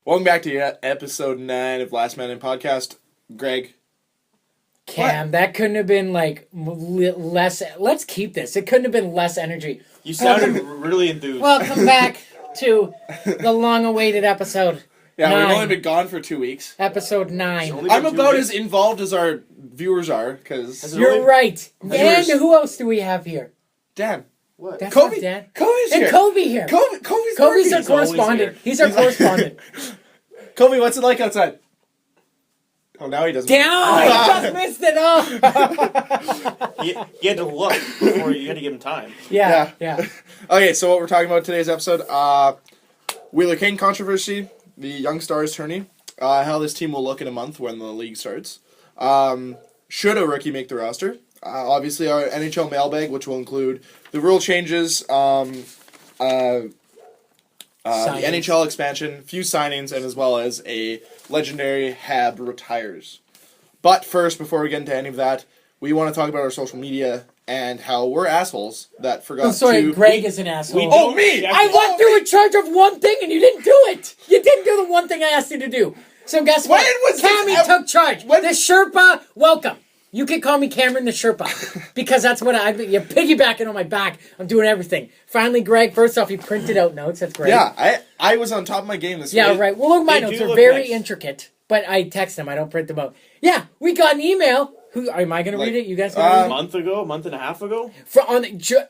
Welcome back to episode 9 of Last Man In Podcast. Greg. Cam, that couldn't have been like less. Let's keep this. It couldn't have been less energy. You sounded really enthused. Welcome back to the long-awaited episode. Yeah, 9. we've only been gone for 2 weeks. Episode 9. I'm about as involved as our viewers are, because... You're right. And who else do we have here? Dan. What? That's Kobe. not Dan. Kobe's And here. Kobe here. Kobe's our correspondent. He's our correspondent. Kobe, what's it like outside? Oh, now he doesn't. Damn! I just missed it off. You had to look before you had to give him time. Yeah. Okay, so what we're talking about today's episode, Wheeler King controversy, the Young Stars tourney, how this team will look in a month when the league starts. Should a rookie make the roster? Obviously, our NHL mailbag, which will include the rule changes, the NHL expansion, few signings, and as well as a legendary Hab retires. But first, before we get into any of that, we want to talk about our social media and how we're assholes that forgot to... Greg is an asshole. Oh, me! I left you in charge of one thing and you didn't do it! You didn't do the one thing I asked you to do. So guess what? When was Cammy this took charge. when- The Sherpa, welcome. You can call me Cameron the Sherpa. Because that's what you're piggybacking on my back. I'm doing everything. Finally, Greg, first off, you printed out notes. That's great. Yeah, I was on top of my game this week. Yeah, right. Well, look, my notes are look very nice. intricate. But I text them. I don't print them out. Yeah, we got an email. Am I going to read it? You guys going to read it? A month and a half ago? On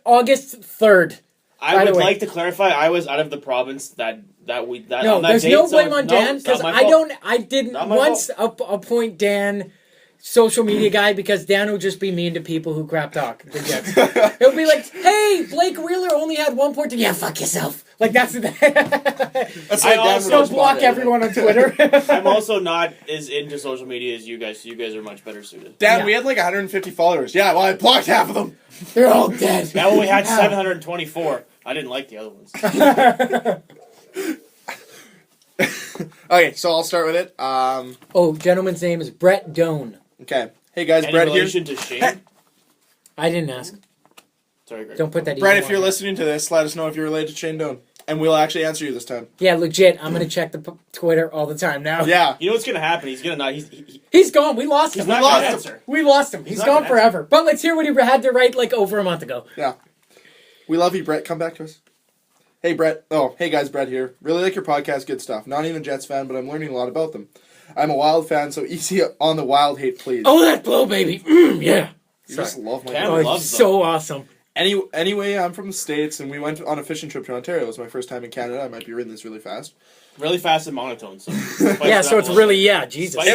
August 3rd. I would like to clarify, I was out of the province that week. No, on that there's date, no so blame on Dan, because I didn't once appoint Dan social media guy, because Dan will just be mean to people who crap talk the Jets. He'll be like, hey, Blake Wheeler only had 1 point. Yeah, fuck yourself. Like, that's That's I like also Don't block everyone on Twitter. I'm also not as into social media as you guys, so you guys are much better suited. Dan, we had like 150 followers. Yeah, well, I blocked half of them. They're all dead. Now we had 724. I didn't like the other ones. Okay, so I'll start with it. Gentleman's name is Brett Doan. Okay. Hey guys, Any Brett here. relation to Shane? I didn't ask. Sorry, Greg. Don't put that Brett, email if you're on. listening to this, let us know if you're related to Shane Doan. And we'll actually answer you this time. Yeah, legit. I'm going to check the Twitter all the time now. Yeah. You know what's gonna happen? He's gonna not. He's gone. We lost him. not lost gonna him. answer. We lost him. He's not gone gonna forever. But let's hear what he had to write like over a month ago. Yeah. We love you, Brett. Come back to us. Hey, Brett. Oh, hey guys, Brett here. Really like your podcast. Good stuff. Not even a Jets fan, but I'm learning a lot about them. I'm a Wild fan, so easy on the Wild hate, please. Oh, that blow, baby. Yeah. You just love my Cam Oh, loves it's them. so awesome. Anyway, I'm from the States, and we went on a fishing trip to Ontario. It was my first time in Canada. I might be reading this really fast. Really fast and monotone. So Yeah, so it's really, Jesus. Spice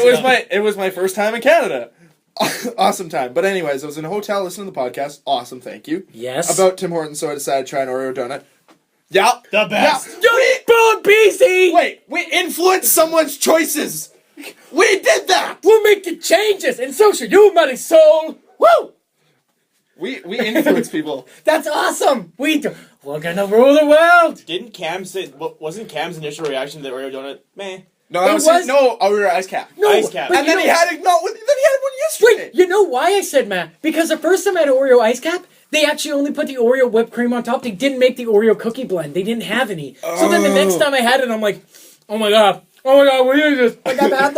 It was my first time in Canada. Awesome time. But anyways, I was in a hotel listening to the podcast. Awesome, thank you. Yes. About Tim Hortons, so I decided to try an Oreo donut. Yeah. The best. Yeah. Boom, BC! Wait, we influenced someone's choices. We did that. We'll make the changes, and so should you, mighty soul. Woo! We influence people. That's awesome. We're gonna rule the world. Didn't Cam say? Wasn't Cam's initial reaction to the Oreo donut? Meh. No, that It was was- no Oreo ice cap. No, Ice cap. but And you then he know- had it. No, then he had one yesterday. Wait, you know why I said Matt? Because the first time I had an Oreo ice cap, they actually only put the Oreo whipped cream on top. They didn't make the Oreo cookie blend. They didn't have any. So then the next time I had it, I'm like, oh my god, what is this? Like I've had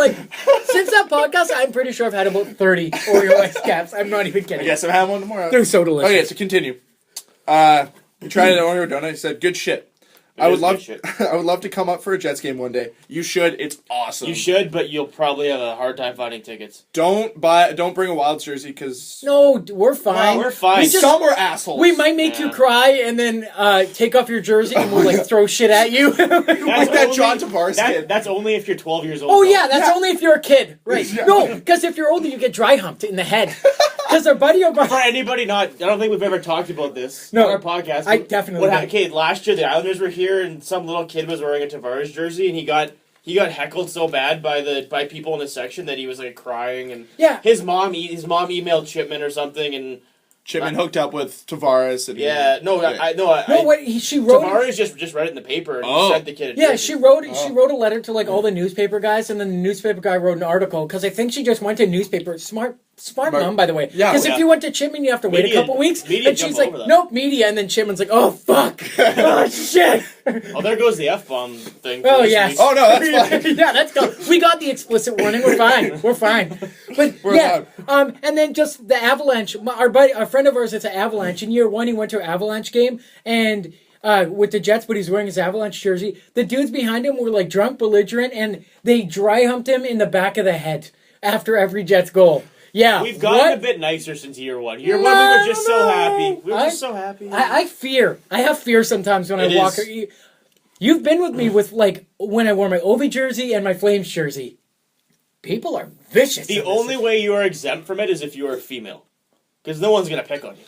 since that podcast, I'm pretty sure I've had about 30 Oreo ice caps. I'm not even I kidding. guess I'm having one tomorrow. They're so delicious. Okay, to continue. We tried an Oreo donut. He said, "Good shit." I would is love. good shit. I would love to come up for a Jets game one day. You should. It's awesome. You should, but you'll probably have a hard time finding tickets. Don't bring a Wild jersey because No, we're fine. We're fine. We just- some were assholes. We might make you cry and then take off your jersey and we'll throw shit at you. like that John Tavares kid. That's only if you're 12 years old. Oh though. yeah, that's only if you're a kid, right? Yeah. No, because if you're older, you get dry humped in the head. Because our buddy For O'Brien. anybody not, I don't think we've ever talked about this No, on our podcast. I definitely did. Okay, last year the Islanders were here and some little kid was wearing a Tavares jersey and he got heckled so bad by people in the section that he was like crying and Yeah. his mom emailed Chipman or something and Chipman hooked up with Tavares. And She wrote. Tavares just read it in the paper and sent the kid. She wrote a letter to like all the newspaper guys, and then the newspaper guy wrote an article because I think she just went to newspaper. Smart Smart mom, by the way. Yeah. Because if you went to Chipman, you have to wait a couple weeks. Media And she's jump like, over that. nope, media. And then Chipman's like, oh, fuck. Oh, shit. Oh, there goes the F-bomb thing. Oh, for this yes. week. Oh, no, that's fine. Yeah, that's go. We got the explicit warning. We're fine. We're fine. But We're yeah, and then just the Avalanche. Our friend of ours that's an Avalanche. In year one, he went to an Avalanche game and with the Jets, but he's wearing his Avalanche jersey. The dudes behind him were like drunk, belligerent, and they dry humped him in the back of the head after every Jets goal. Yeah, We've gotten a bit nicer since year one. Year one, we were just so happy. We were just so happy. I fear. I have fear sometimes when I walk. You've been with me with like when I wore my Ovi jersey and my Flames jersey. People are vicious. The only way you are exempt from it is if you are a female, because no one's gonna pick on you.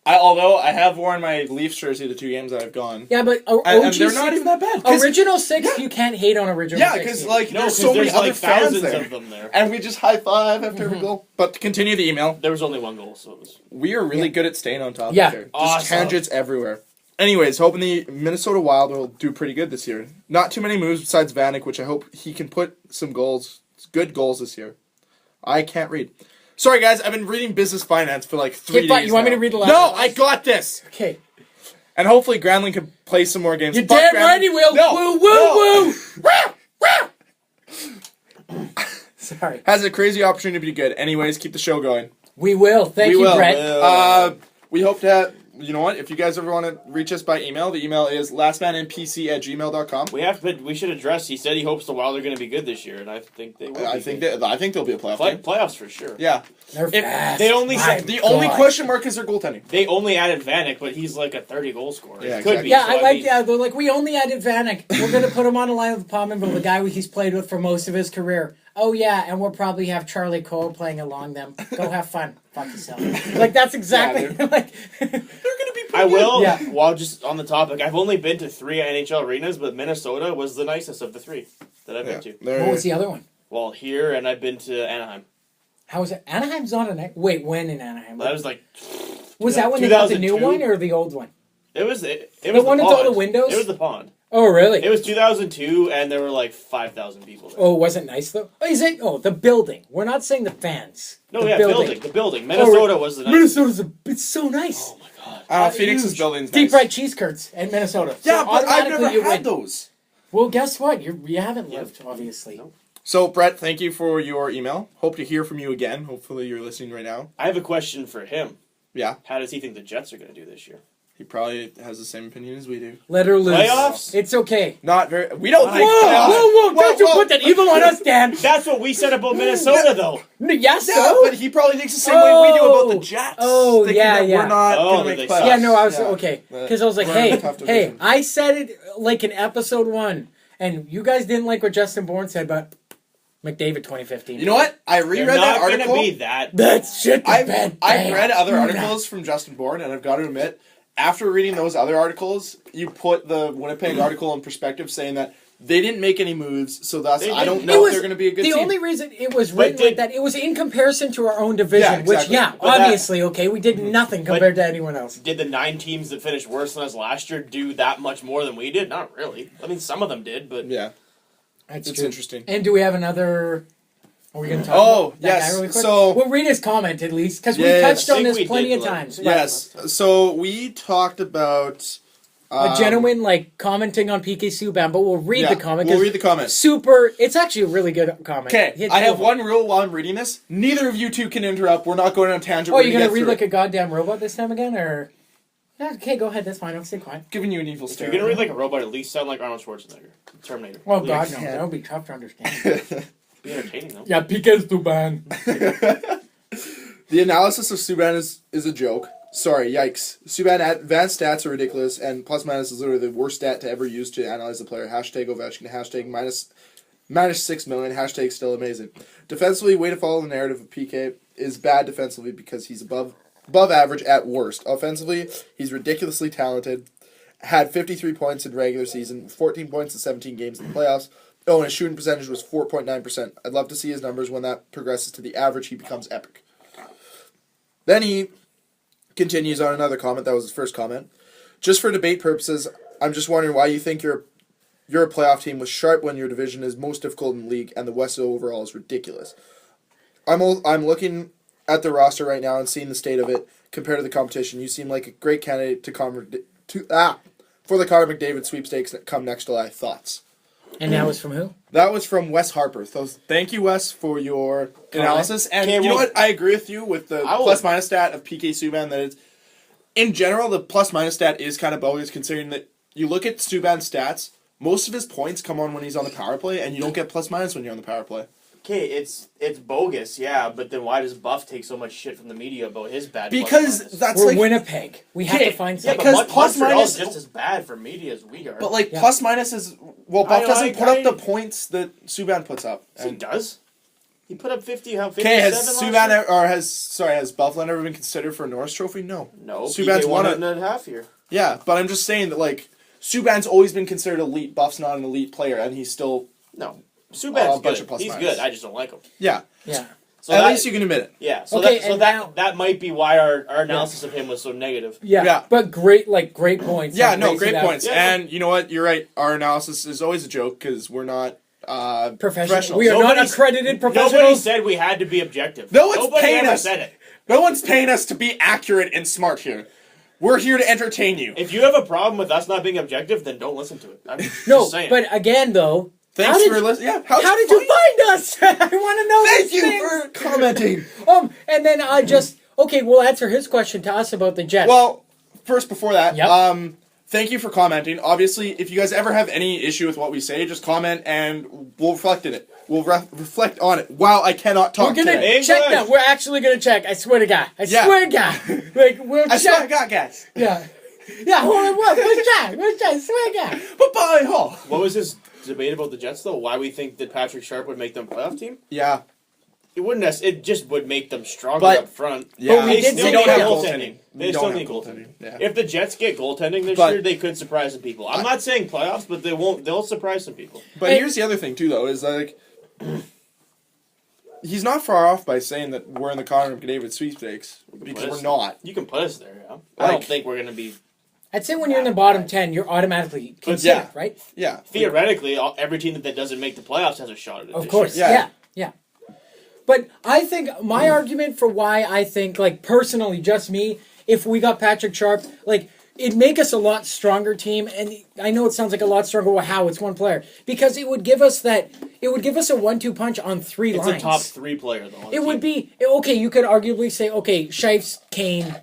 Although I have worn my Leafs jersey the 2 games that I've gone. Yeah, but OG and they're not even that bad. Original 6, you can't hate on original 6. Yeah, because like there's so many other fans thousands there. of them there. And we just high five after every goal. But to continue the email, There was only one goal, so it was. we are really good at staying on top Yeah. here. Just Awesome. tangents everywhere. Anyways, hoping the Minnesota Wild will do pretty good this year. Not too many moves besides Vanek, which I hope he can put some good goals this year. I can't read. Sorry, guys, I've been reading business finance for like 3 days. You want me now. to read the last No, one? I got this. Okay. And hopefully Granlund can play some more games. You're Fuck damn Granlund. right he will. No, Woo, woo, no. woo. Sorry. Has a crazy opportunity to be good. Anyways, keep the show going. We will. Thank you, Brett. We hope to. You know what? If you guys ever want to reach us by email, the email is lastmanmpc@gmail.com. We should address. He said he hopes the Wild are going to be good this year, and I think they will. I think they'll be a playoff team. Playoffs for sure. Yeah. They're fast. they only My said- The only God. question mark is their goaltending. They only added Vanek, but he's like a 30-goal scorer. Yeah, It could exactly. be. Yeah, so I like. mean, Yeah, they're like, we only added Vanek. We're gonna put him on a line with Pominville, the guy he's played with for most of his career. Oh yeah, and we'll probably have Charlie Cole playing along them. Go have fun. Fuck yourself. Like that's exactly like. They're gonna be. I will. Yeah. While just on the topic, I've only been to 3 NHL arenas, but Minnesota was the nicest of the 3 that I've been to. What was the other one? Well, here and I've been to Anaheim. How was it? Anaheim's not an. Wait, when in Anaheim? That was like. Was that when they got the new 2002? one or the old one? It was the one with all pond. the windows? It was the pond. Oh really? It was 2002, and there were like 5,000 people there. Oh, was it nice though? Oh, is it? Oh, the building. We're not saying the fans. No, the yeah, the building. Minnesota was the nicest. It's so nice. Oh my god. Phoenix's huge. building's Deep nice. fried cheese curds in Minnesota. Yeah, So but I've automatically never you had win. those. Well, guess what? You haven't lived, obviously. Nope. So, Brett, thank you for your email. Hope to hear from you again. Hopefully, you're listening right now. I have a question for him. Yeah, How does he think the Jets are going to do this year? he probably has the same opinion as we do. Let her loose. Playoffs? It's okay. Not very. We don't think. Whoa, playoffs. whoa, whoa! Don't you put that evil on us, Dan. That's what we said about Minnesota, though. Yes, Yeah, so? but he probably thinks the same way we do about the Jets. Oh, thinking yeah, that yeah. We're not Oh, gonna that make they playoffs. suck. Yeah, no, I was Yeah. okay But because I was like, we're in hey, a tough division. I said it like in episode 1, and you guys didn't like what Justin Bourne said, but McDavid 2015. You know what? I They're reread not that going to article. be that. That shit. I've bad. read other Bam. articles from Justin Bourne, and I've got to admit, after reading those other articles, you put the Winnipeg article in perspective, saying that they didn't make any moves, so thus They I don't didn't. know It if they're going to be a good the team. only reason it was written like that, it was in comparison to our own division, Yeah, exactly. which, But that- obviously, okay, we did nothing compared to anyone else. Did the 9 teams that finished worse than us last year do that much more than we did? Not really. I mean, some of them did, but Yeah, That's it's true. interesting. And do we have another? Are we going to talk Oh, about that yes. guy really quick? So- we'll read his comment at least because we Yes. touched I on think this we plenty did, of like- times. Yes, so we talked about A gentleman like commenting on PK Subban, but we'll read the comment. We'll 'cause read the comment. Super. It's actually a really good comment. Okay, He had I two have of them. one rule while I'm reading this. Neither of you two can interrupt. We're not going on a tangent. Oh, We're you're gonna get read through like it. a goddamn robot this time again, or? Yeah, okay, go ahead. That's fine. I'll stay quiet. Giving you an evil if stare. you're going to read like a robot, at least sound like Arnold Schwarzenegger. Terminator. Oh Please. God, no, can't. that would be tough to understand. Be entertaining, though. Yeah, PK Subban. The analysis of Subban is a joke. Sorry, yikes. Subban advanced stats are ridiculous, and plus minus is literally the worst stat to ever use to analyze the player. Hashtag Ovechkin, hashtag minus 6 million, hashtag still amazing. Defensively, way to follow the narrative of PK is bad defensively because he's above average at worst. Offensively, he's ridiculously talented. Had 53 points in regular season, 14 points in 17 games in the playoffs. Oh, and his shooting percentage was 4.9%. I'd love to see his numbers when that progresses to the average. He becomes epic. Then he continues on another comment. That was his first comment. Just for debate purposes, I'm just wondering why you think you're a playoff team with Sharp when your division is most difficult in the league and the West overall is ridiculous. I'm looking at the roster right now and seeing the state of it compared to the competition, you seem like a great candidate for the Connor McDavid sweepstakes that come next July. Thoughts? And that was from who? That was from Wes Harper. So thank you, Wes, for your analysis. And Okay, you know well- what? I agree with you with the plus-minus stat of PK Subban that it's, in general, the plus-minus stat is kind of bogus considering that you look at Subban's stats, most of his points come on when he's on the power play, and you don't get plus-minus when you're on the power play. Okay, it's bogus, yeah, but then why does Buff take so much shit from the media about his bad Because plus-minus? that's We're like... Winnipeg. We have to find Yeah, something. because but plus Montreal's minus- just as bad for media as we are. But, like, Yeah. plus-minus is... Well, Buff doesn't put I- up the points that Subban puts up. he does. He put up 57 Okay, has last Subban... year? Or has Buffalo ever been considered for a Norris Trophy? No. No, Subban's PK won won it. it in a half year. Yeah, but I'm just saying that, like, Subban's always been considered elite. Buff's not an elite player, and he's still... No, a Subban's bunch good. of plus He's minus. good. I just don't like him. Yeah. Yeah. So At that- least you can admit it. Yeah. So Okay, that and now- that might be why our analysis of him was so negative. Yeah. Yeah. But great points. Yeah, Like, no, raise great it up. points. Yeah. And you know what? You're right. Our analysis is always a joke because we're not Professional. We are Nobody- not accredited Nobody professionals. said we had to be objective. No one's Nobody paying ever us. said it. No one's paying us to be accurate and smart here. We're here to entertain you. If you have a problem with us not being objective, then don't listen to it. I'm No, just saying. but again, though, Thanks for listening. Yeah, how did you find us? I want to know. Thank these you things. for commenting. And then I just we'll answer his question to us about the Jets. Well, first before that, Yep. thank you for commenting. Obviously, if you guys ever have any issue with what we say, just comment and we'll reflect in it. We'll reflect on it. Wow, I cannot talk we're gonna today. check English. that. We're actually gonna check. I swear to God. I Yeah. swear to God. Like we'll I check. swear to God, guys. Yeah. Yeah. Hold on. We'll check. We'll check. I swear to God. Bye-bye, Hall. what was his debate about the Jets, though? Why we think that Patrick Sharp would make them a playoff team? Yeah. It wouldn't. It just would make them stronger But- up front. Yeah. we They did still say need that. goaltending. They We still don't need have goaltending. Yeah. If the Jets get goaltending this But- year, they could surprise some people. I'm not saying playoffs, but they won't. They'll surprise some people. But Hey. here's the other thing too, though, is like he's not far off by saying that we're in the Connor McDavid sweepstakes because Put we're us- not. You can put us there. Yeah. I don't Like- think we're gonna be. I'd say when you're in the bottom 10, you're automatically considered, yeah. right? Yeah. Theoretically, every team that doesn't make the playoffs has a shot at it. Of this course. year. Yeah. Yeah. But I think my argument for why I think, like, personally, just me, if we got Patrick Sharp, like, it'd make us a lot stronger team. And I know it sounds like a lot stronger. Well, how? It's one player. Because it would give us a 1-2 punch on three It's lines. a top 3 player though. on the It would team. be, okay, you could arguably say, okay, Shifes, Kane.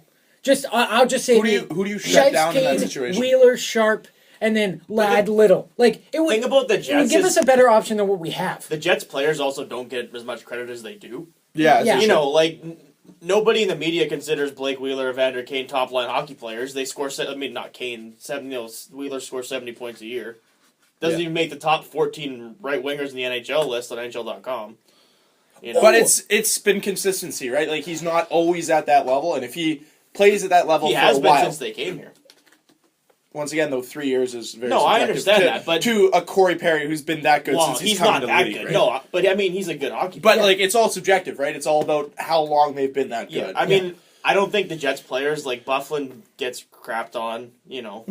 I'll just say Who do you shut Shifes, down in that Kane, situation? Wheeler, Sharp, and then Ladd, Little. Like, it would, Thing about the it would Jets give is us a better option than what we have. the Jets players also don't get as much credit as they do. Yeah. Yeah. it's- You know, like nobody in the media considers Blake Wheeler, Evander Kane top line hockey players. They score. Not Kane. Wheeler scores 70 points a year. Doesn't Yeah. even make the top 14 right wingers in the NHL list on NHL.com. You know? But it's been consistency, right? Like he's not always at that level, and if he plays at that level he for has a been while, since they came here. once again, though, 3 years is very No, I subjective understand to, that, but- to a Corey Perry who's been that good Well, since he's he's come not into that the league, good. right? No, but I mean, he's a good hockey But player. like it's all subjective, right? It's all about how long they've been that Yeah, good. I mean, I don't think the Jets players like Bufflin gets crapped on. You know,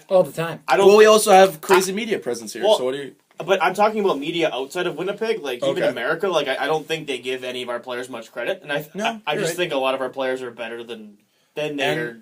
All the time. I don't. well, we also have crazy media presence here. Well, so what do you? But I'm talking about media outside of Winnipeg, like even Okay. America. Like I don't think they give any of our players much credit, and No, I you're just right. think a lot of our players are better than they're.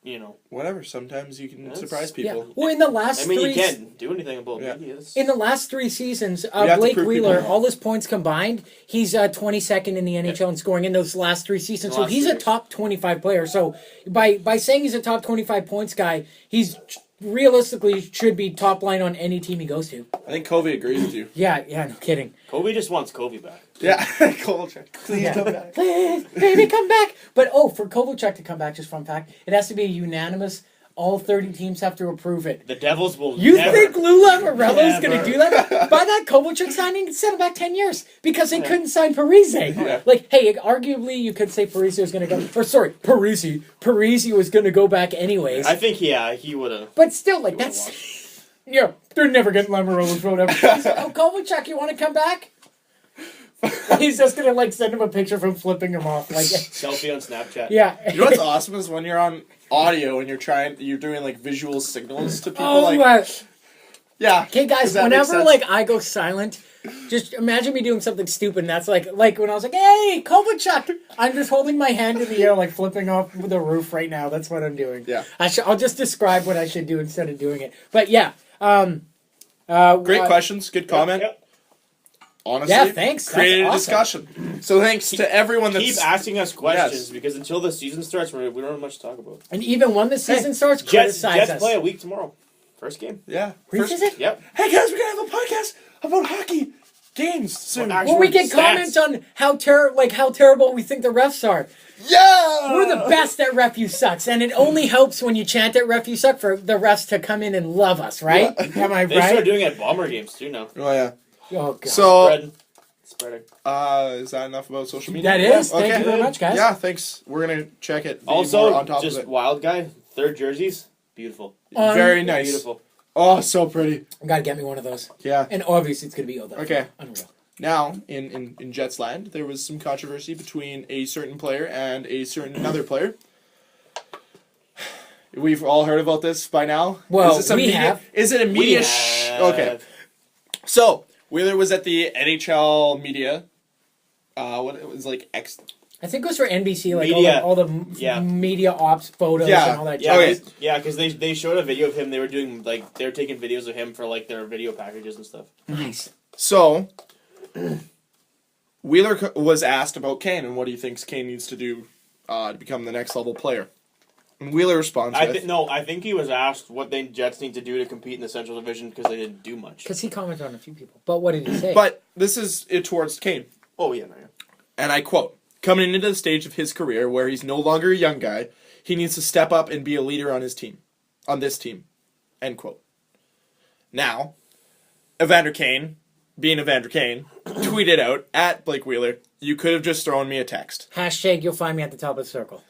You know, Whatever. Sometimes you can That's- surprise Yeah. people. Well, in the last I mean, three you can't do anything about Yeah. media. It's- in the last 3 seasons, have to Blake prove Wheeler, people wrong. all his points combined, he's 22nd in the NHL in scoring in those last 3 seasons. The So last he's 3 a years. top 25 player. So by saying he's a top 25 points guy, he's realistically should be top line on any team he goes to. I think Covey agrees with you. Yeah, no kidding. Kobe just wants Kobe back. Yeah, Kovalchuk. Please Yeah. come back. Please, baby, come back. But for Kovalchuk to come back, just fun fact, it has to be a unanimous. All 30 teams have to approve it. The Devils will. You never, think Lou Lamoriello's going to Never. do that? By that Kovalchuk signing, set him back 10 years because they couldn't sign Parise. Yeah. Like, hey, arguably you could say Parise was going to go. Or sorry, Parise. Parise was going to go back anyways. I think he would have. But still, like, that's. Yeah, they're never getting Lamoriello's vote ever. He's like, Kovalchuk, you want to come back? He's just going to, like, send him a picture from flipping him off. Like, Selfie on Snapchat. yeah. You know what's awesome is when you're on audio and you're doing like visual signals to people. Oh, like, my. yeah. Okay, guys, Does that make whenever sense? like I go silent, Just imagine me doing something stupid, and that's like when I was like, "Hey, Kovalchuk!" I'm just holding my hand in the air, like flipping off the roof right now. That's what I'm doing. Yeah. I'll just describe what I should do instead of doing it. But yeah. Great questions. Good comment. Yep. Honestly, Yeah, thanks. That's created a awesome. discussion. So thanks to everyone that's Keep asking us questions Yes. because until the season starts, we don't have much to talk about. And even when the season starts, Jets criticize us. play a week tomorrow. First game. Yeah. Which is it? Yep. Hey guys, we're gonna have a podcast about hockey games soon. Well, Well, we get Stats. comments on how terrible we think the refs are. Yeah, We're the best at ref you sucks, and it only helps when you chant at ref you suck for the refs to come in and love us, right? Am I They start right? doing it at Bomber games too now. Oh yeah. Oh god. So, Spreading. is that enough about social media? That is. Thank Okay. you very much, guys. Yeah, thanks. We're gonna check it. Be Also, more on top just of it. wild guy. Third jerseys. Beautiful. Very nice. Beautiful. Oh, so pretty. Gotta get me one of those. Yeah. And obviously it's gonna be Oda. Okay. Unreal. Now, in Jetsland, there was some controversy between a certain player and a certain another player. We've all heard about this by now. Well, is this a we media, have. Is it a media? We Okay. have- So Wheeler was at the NHL media. What it was like X. I think it was for NBC, like Media. all the Yeah. media ops photos Yeah. and all that. Yeah, Okay. because they showed a video of him. They were doing they were taking videos of him for like their video packages and stuff. Nice. So Wheeler was asked about Kane and what he thinks Kane needs to do to become the next level player. And Wheeler responds with, I think he was asked what the Jets need to do to compete in the Central Division because they didn't do much. Because he commented on a few people. But what did he say? but this is it towards Kane. Oh yeah, no, yeah. And I quote, coming into the stage of his career where he's no longer a young guy, he needs to step up and be a leader on his team. On this team. End quote. Now, Evander Kane, being Evander Kane, tweeted out at Blake Wheeler, you could have just thrown me a text. Hashtag you'll find me at the top of the circle.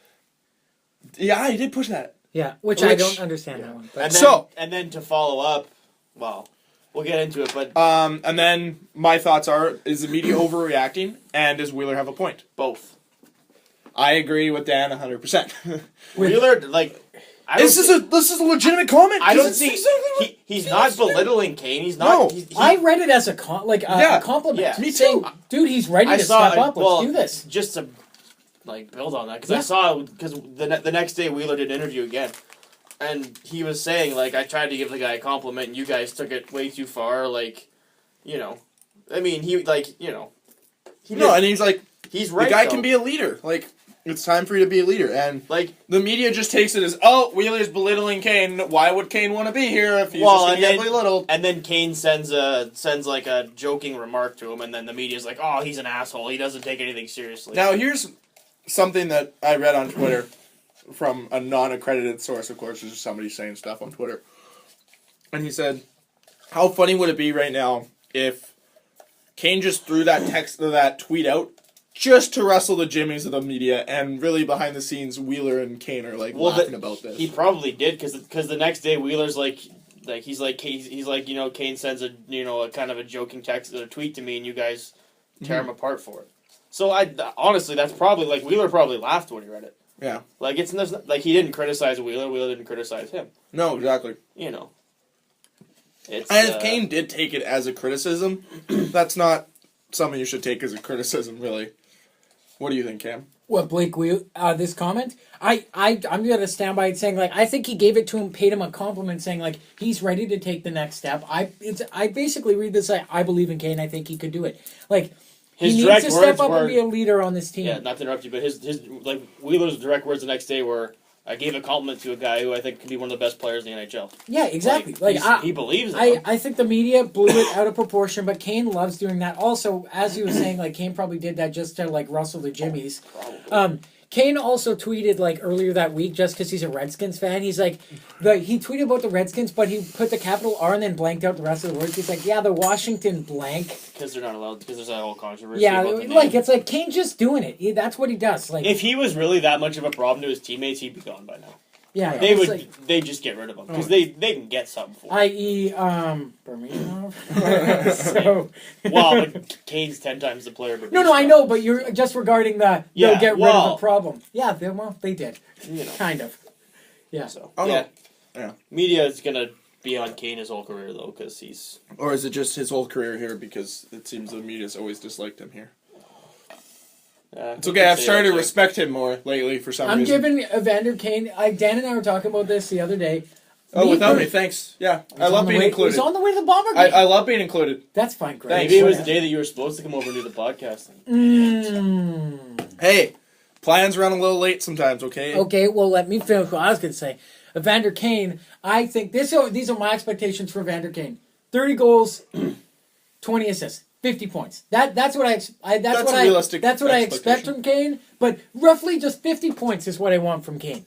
Yeah, he did push that. Yeah, which I don't understand that one. But And then to follow up, well, we'll get into it, but And then my thoughts are, is the media overreacting, and does Wheeler have a point? both. I agree with Dan 100%. Wheeler, This is a legitimate comment. I 'cause don't it's think exactly he's not belittling Kane. He's not. No. I I read it as a compliment. Yeah. Me Saying, too. dude, he's ready to saw step up. Let's do this. Just to build on that because Yeah. I saw because the next day Wheeler did an interview again, and he was saying I tried to give the guy a compliment and you guys took it way too far. I mean he No, and he's like, he's right. the guy though. can be a leader. Like, it's time for you to be a leader. And like the media just takes it as, oh, Wheeler's belittling Kane. Why would Kane want to be here if he's Well, just going to and get then- belittled? and then Kane sends a joking remark to him, and then the media's like, oh, he's an asshole. He doesn't take anything seriously. Now, here's something that I read on Twitter from a non-accredited source, of course. It's just somebody saying stuff on Twitter. And he said, how funny would it be right now if Kane just threw that tweet out just to wrestle the jimmies of the media, and really behind the scenes, Wheeler and Kane are laughing about this. He probably did because the next day Wheeler's he's like Kane sends a kind of a joking text or tweet to me and you guys tear him apart for it. So honestly that's probably Wheeler probably laughed when he read it. Yeah. He didn't criticize Wheeler. Wheeler didn't criticize him. No, exactly. It's And if Kane did take it as a criticism, that's not something you should take as a criticism, really. What do you think, Cam? What Blake this comment? I'm gonna stand by it saying I think he gave it to him, paid him a compliment, saying he's ready to take the next step. I basically read this I believe in Kane. I think he could do it. His he direct needs to step words up were- and be a leader on this team. Yeah, not to interrupt you, but his Wheeler's direct words the next day were, "I gave a compliment to a guy who I think could be one of the best players in the NHL." Yeah, exactly. He believes in him. I think the media blew it out of proportion, but Kane loves doing that. Also, as you were saying, Kane probably did that just to rustle the jimmies. Probably. Kane also tweeted earlier that week, just because he's a Redskins fan. He's he tweeted about the Redskins, but he put the capital R and then blanked out the rest of the words. He's the Washington blank. Because they're not allowed. Because there's that whole controversy. Yeah, about the name. it's Kane just doing it. That's what he does. If he was really that much of a problem to his teammates, he'd be gone by now. yeah, They it's would. They'd just get rid of him because they can get something for him. i.e. Berminov. So Well, but Kane's 10 times the player. But no, I know, but you're just regarding they'll Yeah, get rid of well- the problem. Yeah, they did. You know. Kind of. Yeah. So Oh, yeah, no. Yeah. media is gonna be on Kane his whole career though, because he's. Or is it just his whole career here because it seems the media's always disliked him here? It's okay. I've started to respect him more lately for some reason. I'm giving Evander Kane. Dan and I were talking about this the other day. Oh, without me, thanks. Yeah, I love being included. He's on the way to the Bomber game. I love being included. That's fine, Greg. Maybe it was the day that you were supposed to come over and do the podcast. Hey, plans run a little late sometimes, okay? Okay, well, let me finish what I was going to say. Evander Kane, I think these are my expectations for Evander Kane. 30 goals, 20 assists, 50 points. That's what I expect from Kane, but roughly just 50 points is what I want from Kane.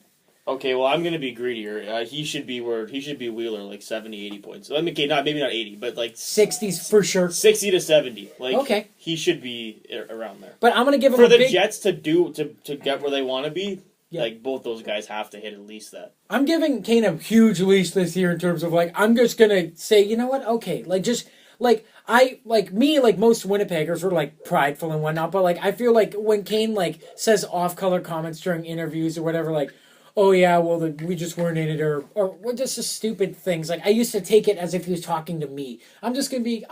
Okay, well, I'm going to be greedier. He should be Wheeler, like 70, 80 points. I mean, okay, maybe not 80, but like 60s for sure. 60 to 70. Like, okay. He should be around there. But I'm going to give him for the Jets to get where they want to be. Yeah. Like, both those guys have to hit at least that. I'm giving Kane a huge leash this year in terms of, like, I'm just going to say, you know what? Okay, like, just, like, like most Winnipeggers are, like, prideful and whatnot, but, like, I feel like when Kane, like, says off-color comments during interviews or whatever, like, oh, yeah, well, we just weren't in it, or just stupid things. Like, I used to take it as if he was talking to me. I'm just going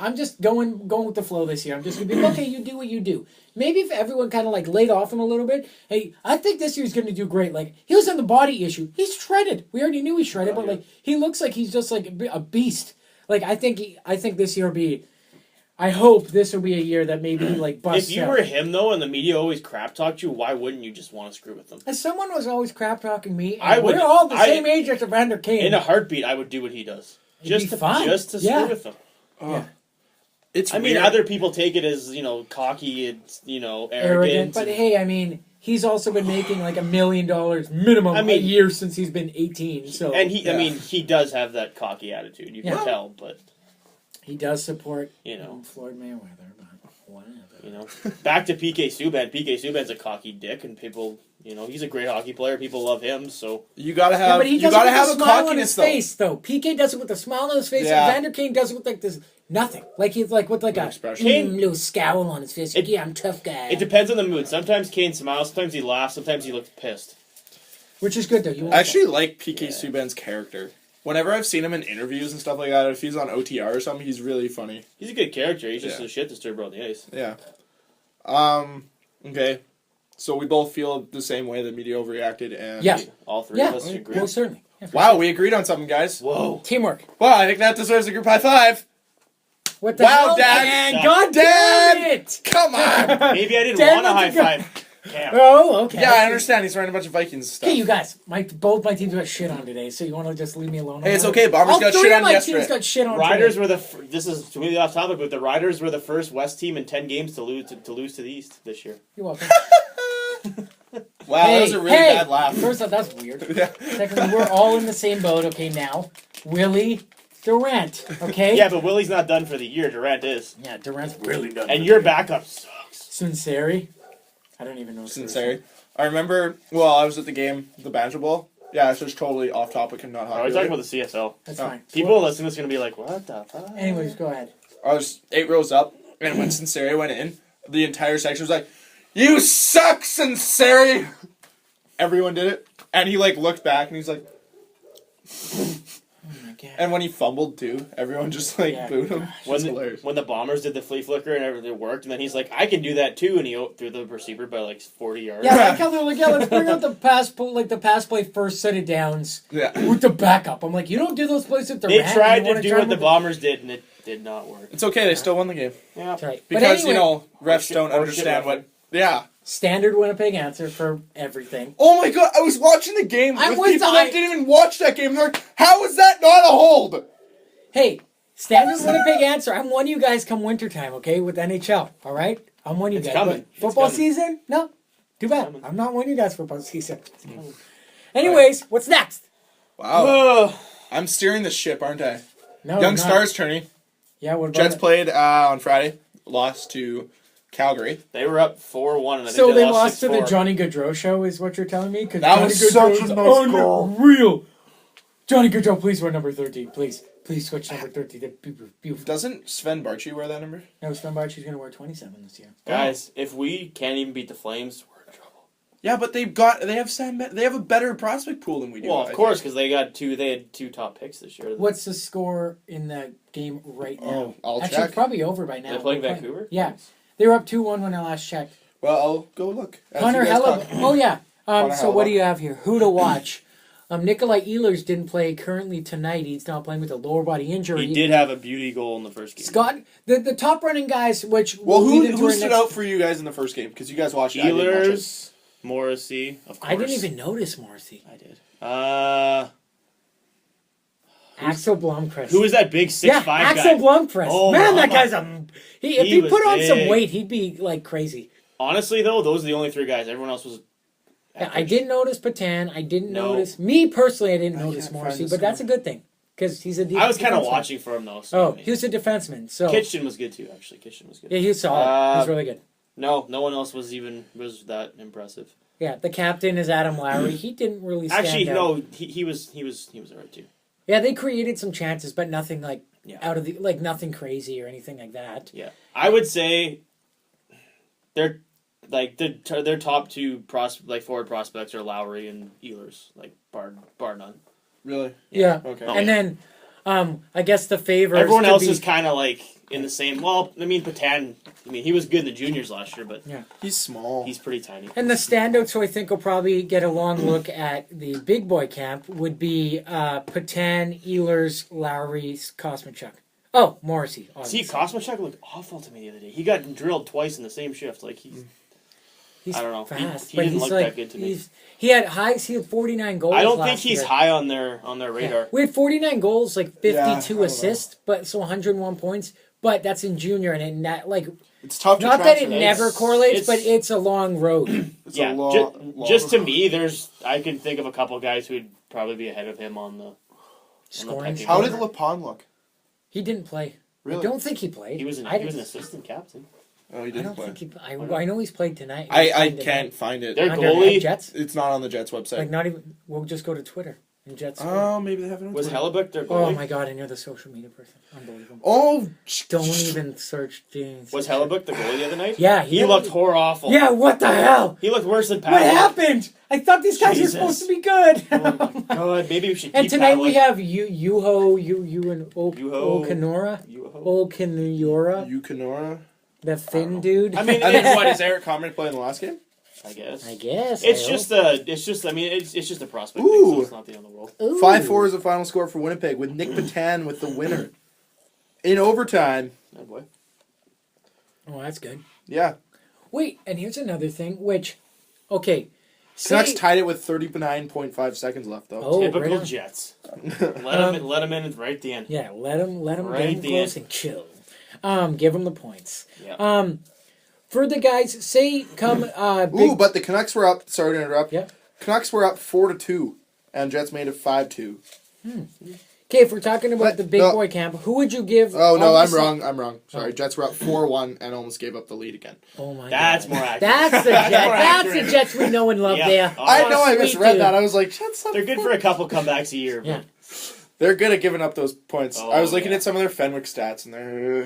with the flow this year. I'm just going to be, okay, you do what you do. Maybe if everyone kind of, like, laid off him a little bit, hey, I think this year's going to do great. Like, he was on the body issue. He's shredded. We already knew he's shredded, but, like, he looks like he's just, like, a beast. Like, I think this year will be... I hope this will be a year that maybe he, like, busts If you were him, though, and the media always crap-talked you, why wouldn't you just want to screw with them? As someone was always crap-talking me, we're all the same age as Evander Kane. In a heartbeat, I would do what he does. Just to screw with them. Yeah. It's I mean, other people take it as, cocky and, arrogant. But, hey, I mean, he's also been making, like, $1 million minimum a year since he's been 18, so... And he does have that cocky attitude, you can tell, but... He does support, Floyd Mayweather, but whatever. Back to PK Subban. PK Subban's a cocky dick, and people, he's a great hockey player. People love him, so you gotta have, a cockiness face, though. PK does it with a smile on his face. Yeah. Evander Kane does it with like this nothing. Like he's like with like a little scowl on his face. I'm a tough guy. It depends on the mood. Sometimes Kane smiles. Sometimes he laughs. Sometimes he looks pissed. Which is good though. I actually like PK Subban's character. Whenever I've seen him in interviews and stuff like that, if he's on OTR or something, he's really funny. He's a good character. He's just a shit disturber on the ice. Yeah. Okay. So we both feel the same way that media overreacted, and all three of us agree. Well, certainly. Yeah, wow, sure. we agreed on something, guys. Whoa. Teamwork. Wow, I think that deserves a group high five. What the hell, Dad? God damn it! Come on. Maybe I didn't want a high five. Cam. Oh, okay. Yeah, I understand. He's running a bunch of Vikings stuff. Hey, you guys. Both my teams got shit on today, so you want to just leave me alone? Hey, it's okay. Bombers got shit on yesterday. All 3 of my teams got shit on Riders today. This is completely off topic, but the Riders were the first West team in 10 games to lose to the East this year. You're welcome. Wow, that was a really bad laugh. First off, that's weird. Secondly, we're all in the same boat, okay, now. Willie Durant, okay? Yeah, but Willie's not done for the year. Durant is. Yeah, Durant's really done. And your backup sucks. Sinceri? I don't even know. Sinceri. I remember, I was at the game, the Banjo Bowl. Yeah, it's just totally off topic and not hockey. We're talking about the CSL. That's fine. People listening to this are going to be like, what the fuck? Anyways, go ahead. I was 8 rows up, and when Sinceri went in, the entire section was like, "You suck, Sinceri!" Everyone did it. And he, looked back, and he's like... Oh my God. And when he fumbled, too, everyone just, booed him. When the Bombers did the flea flicker and everything worked, and then he's like, I can do that, too, and he threw the receiver by, 40 yards. Yeah, like how they're like, let's bring out the pass play first set of downs with the backup. I'm like, you don't do those plays with the They tried to do what the Bombers did, and it did not work. It's okay, they still won the game. Yeah. That's right. Because, refs don't understand what... Yeah. Standard Winnipeg answer for everything. Oh my God, I was watching the game with people that didn't even watch that game. They're like, how is that not a hold? Hey, standard Winnipeg answer. I'm one of you guys come wintertime, okay, with NHL, all right? I'm one of you guys. Coming. Football season? No. Too bad. I'm not one of you guys for football season. Anyways, what's next? Wow. I'm steering the ship, aren't I? No, Young Stars tourney. Yeah, what about Jets played on Friday. Lost to Calgary. They were up 4-1, and I think so they lost to the Johnny Gaudreau show, is what you're telling me? That was such a nice goal. Unreal. Johnny Gaudreau, please wear number 13. Please switch number 13. That'd be beautiful. Doesn't Sven Barchi wear that number? No, Sven Barchi's going to wear 27 this year. Guys, if we can't even beat the Flames, we're in trouble. Yeah, but they have a better prospect pool than we do. Well, I of think. course, because they had two top picks this year. What's the score in the game right now? Oh, I'll Actually, check. it's probably over by now. They're playing Vancouver? Yeah. They were up 2-1 when I last checked. Well, I'll go look. As Connor you guys Helleb. talk. Oh, yeah. Connor So what Hellebuyck. do you have here? Who to watch? Nikolai Ehlers didn't play currently tonight. He's now playing with a lower body injury. He did have a beauty goal in the first game. Scott, the top running guys, which Well, will lead into who our stood next- out for you guys in the first game? Because you guys watched it. I didn't watch it. Ehlers, Morrissey, of course. I didn't even notice Morrissey. I did. Axel Blomqvist. Who was that big 6'5" Yeah, guy? Axel Blomqvist. Oh, Man, that my- guy's if he was put on some big. weight, he'd be like crazy. Honestly, though, those are the only three guys. Everyone else was. Yeah, I didn't notice Patan. I didn't No. notice. Me personally, I didn't I notice can't find Morrissey, this but that's a one. good thing because he's a. I was kind of defenseman. watching for him though. So Oh, I mean, he was a defenseman. So Kitchen was good too. Actually, Kitchen was good. yeah, he was solid. He was really good. No one else was that impressive. Yeah, the captain is Adam Lowry. He didn't really stand Actually, out. no, he was alright too. Yeah, they created some chances, but nothing like Yeah. out of the nothing crazy or anything like that. Yeah, I would say they're like their top two forward prospects are Lowry and Ehlers, like bar none. Really? Yeah. Okay. Oh, And then, I guess the favors. Everyone to else be- is kind of like in the same. Well, I mean Patan. I mean he was good in the juniors last year, but He's small. he's pretty tiny. And the standouts who I think will probably get a long look at the big boy camp would be Patan, Ehlers, Lowry, Kosmachuk. Oh, Morrissey. See, Obviously. Kosmachuk looked awful to me the other day. He got drilled twice in the same shift. Like He's I don't know. fast, He but didn't he's look like that good to me. he had highs. He had 49 goals. I don't last think he's year. high on their radar. Yeah. We had 49 goals, like 52 Yeah, I don't know. assists, but so 101 points. But that's in junior, and It's tough to not that it transfer. never correlates, it's- but it's a long road. It's Yeah, a long, just to me, I can think of a couple guys who'd probably be ahead of him on the Scoring. pecking How order. did LePon look? He didn't play. Really? I don't think he played. He was an I assistant captain. Oh, he I didn't don't play. think he. I know he's played tonight. I can't find it. Their Under goalie Jets. It's not on the Jets website. Like not even. We'll just go to Twitter and Jets. Oh, maybe they have it on was Twitter. Hellebuck their Oh goalie. my god! And you're the social media person. Unbelievable. Oh, Don't even search James. Was Hellebuck the goalie the other night? Yeah, he looked awful. Yeah. What the hell? he looked worse than What Pavel. happened? I thought these guys Jesus. were supposed to be good. Oh my god! Maybe we should. And keep tonight we Pavel. have you and Okanora. Okanura, Eukanora. the Finn dude. I mean, And then what, is Eric Comrie playing the last game? I guess. I guess. It's I just I mean, it's just a prospect Ooh. thing, so it's not the end of the world. hope. Ooh. 5-4 is the final score for Winnipeg, with Nick Patan with the winner. In overtime. Oh boy. Oh, that's good. Yeah. Wait, and here's another thing, which, okay. Canucks say- tied it with 39.5 seconds left, though. Oh, Typical right on. Jets. Let him in right at the end. Yeah, let him Right get him the close end. and chill. Give him the points. Yeah. For the guys, say come big. Ooh, but the Canucks were up. Sorry to interrupt. Yep. Canucks were up 4-2, and Jets made it 5-2. Okay, if we're talking about What? the big No. boy camp, who would you give? Oh, no, I'm obviously- wrong. Sorry, Jets were up 4-1 and almost gave up the lead again. Oh my That's god. more accurate. That's the That's Jets. more That's the accurate. Jets we know and love Yeah. there. Oh, I know I sweet misread dude. that. I was like, shut up. They're good for a couple comebacks a year. But Yeah. They're good at giving up those points. Oh, I was looking yeah. at some of their Fenwick stats, and they're...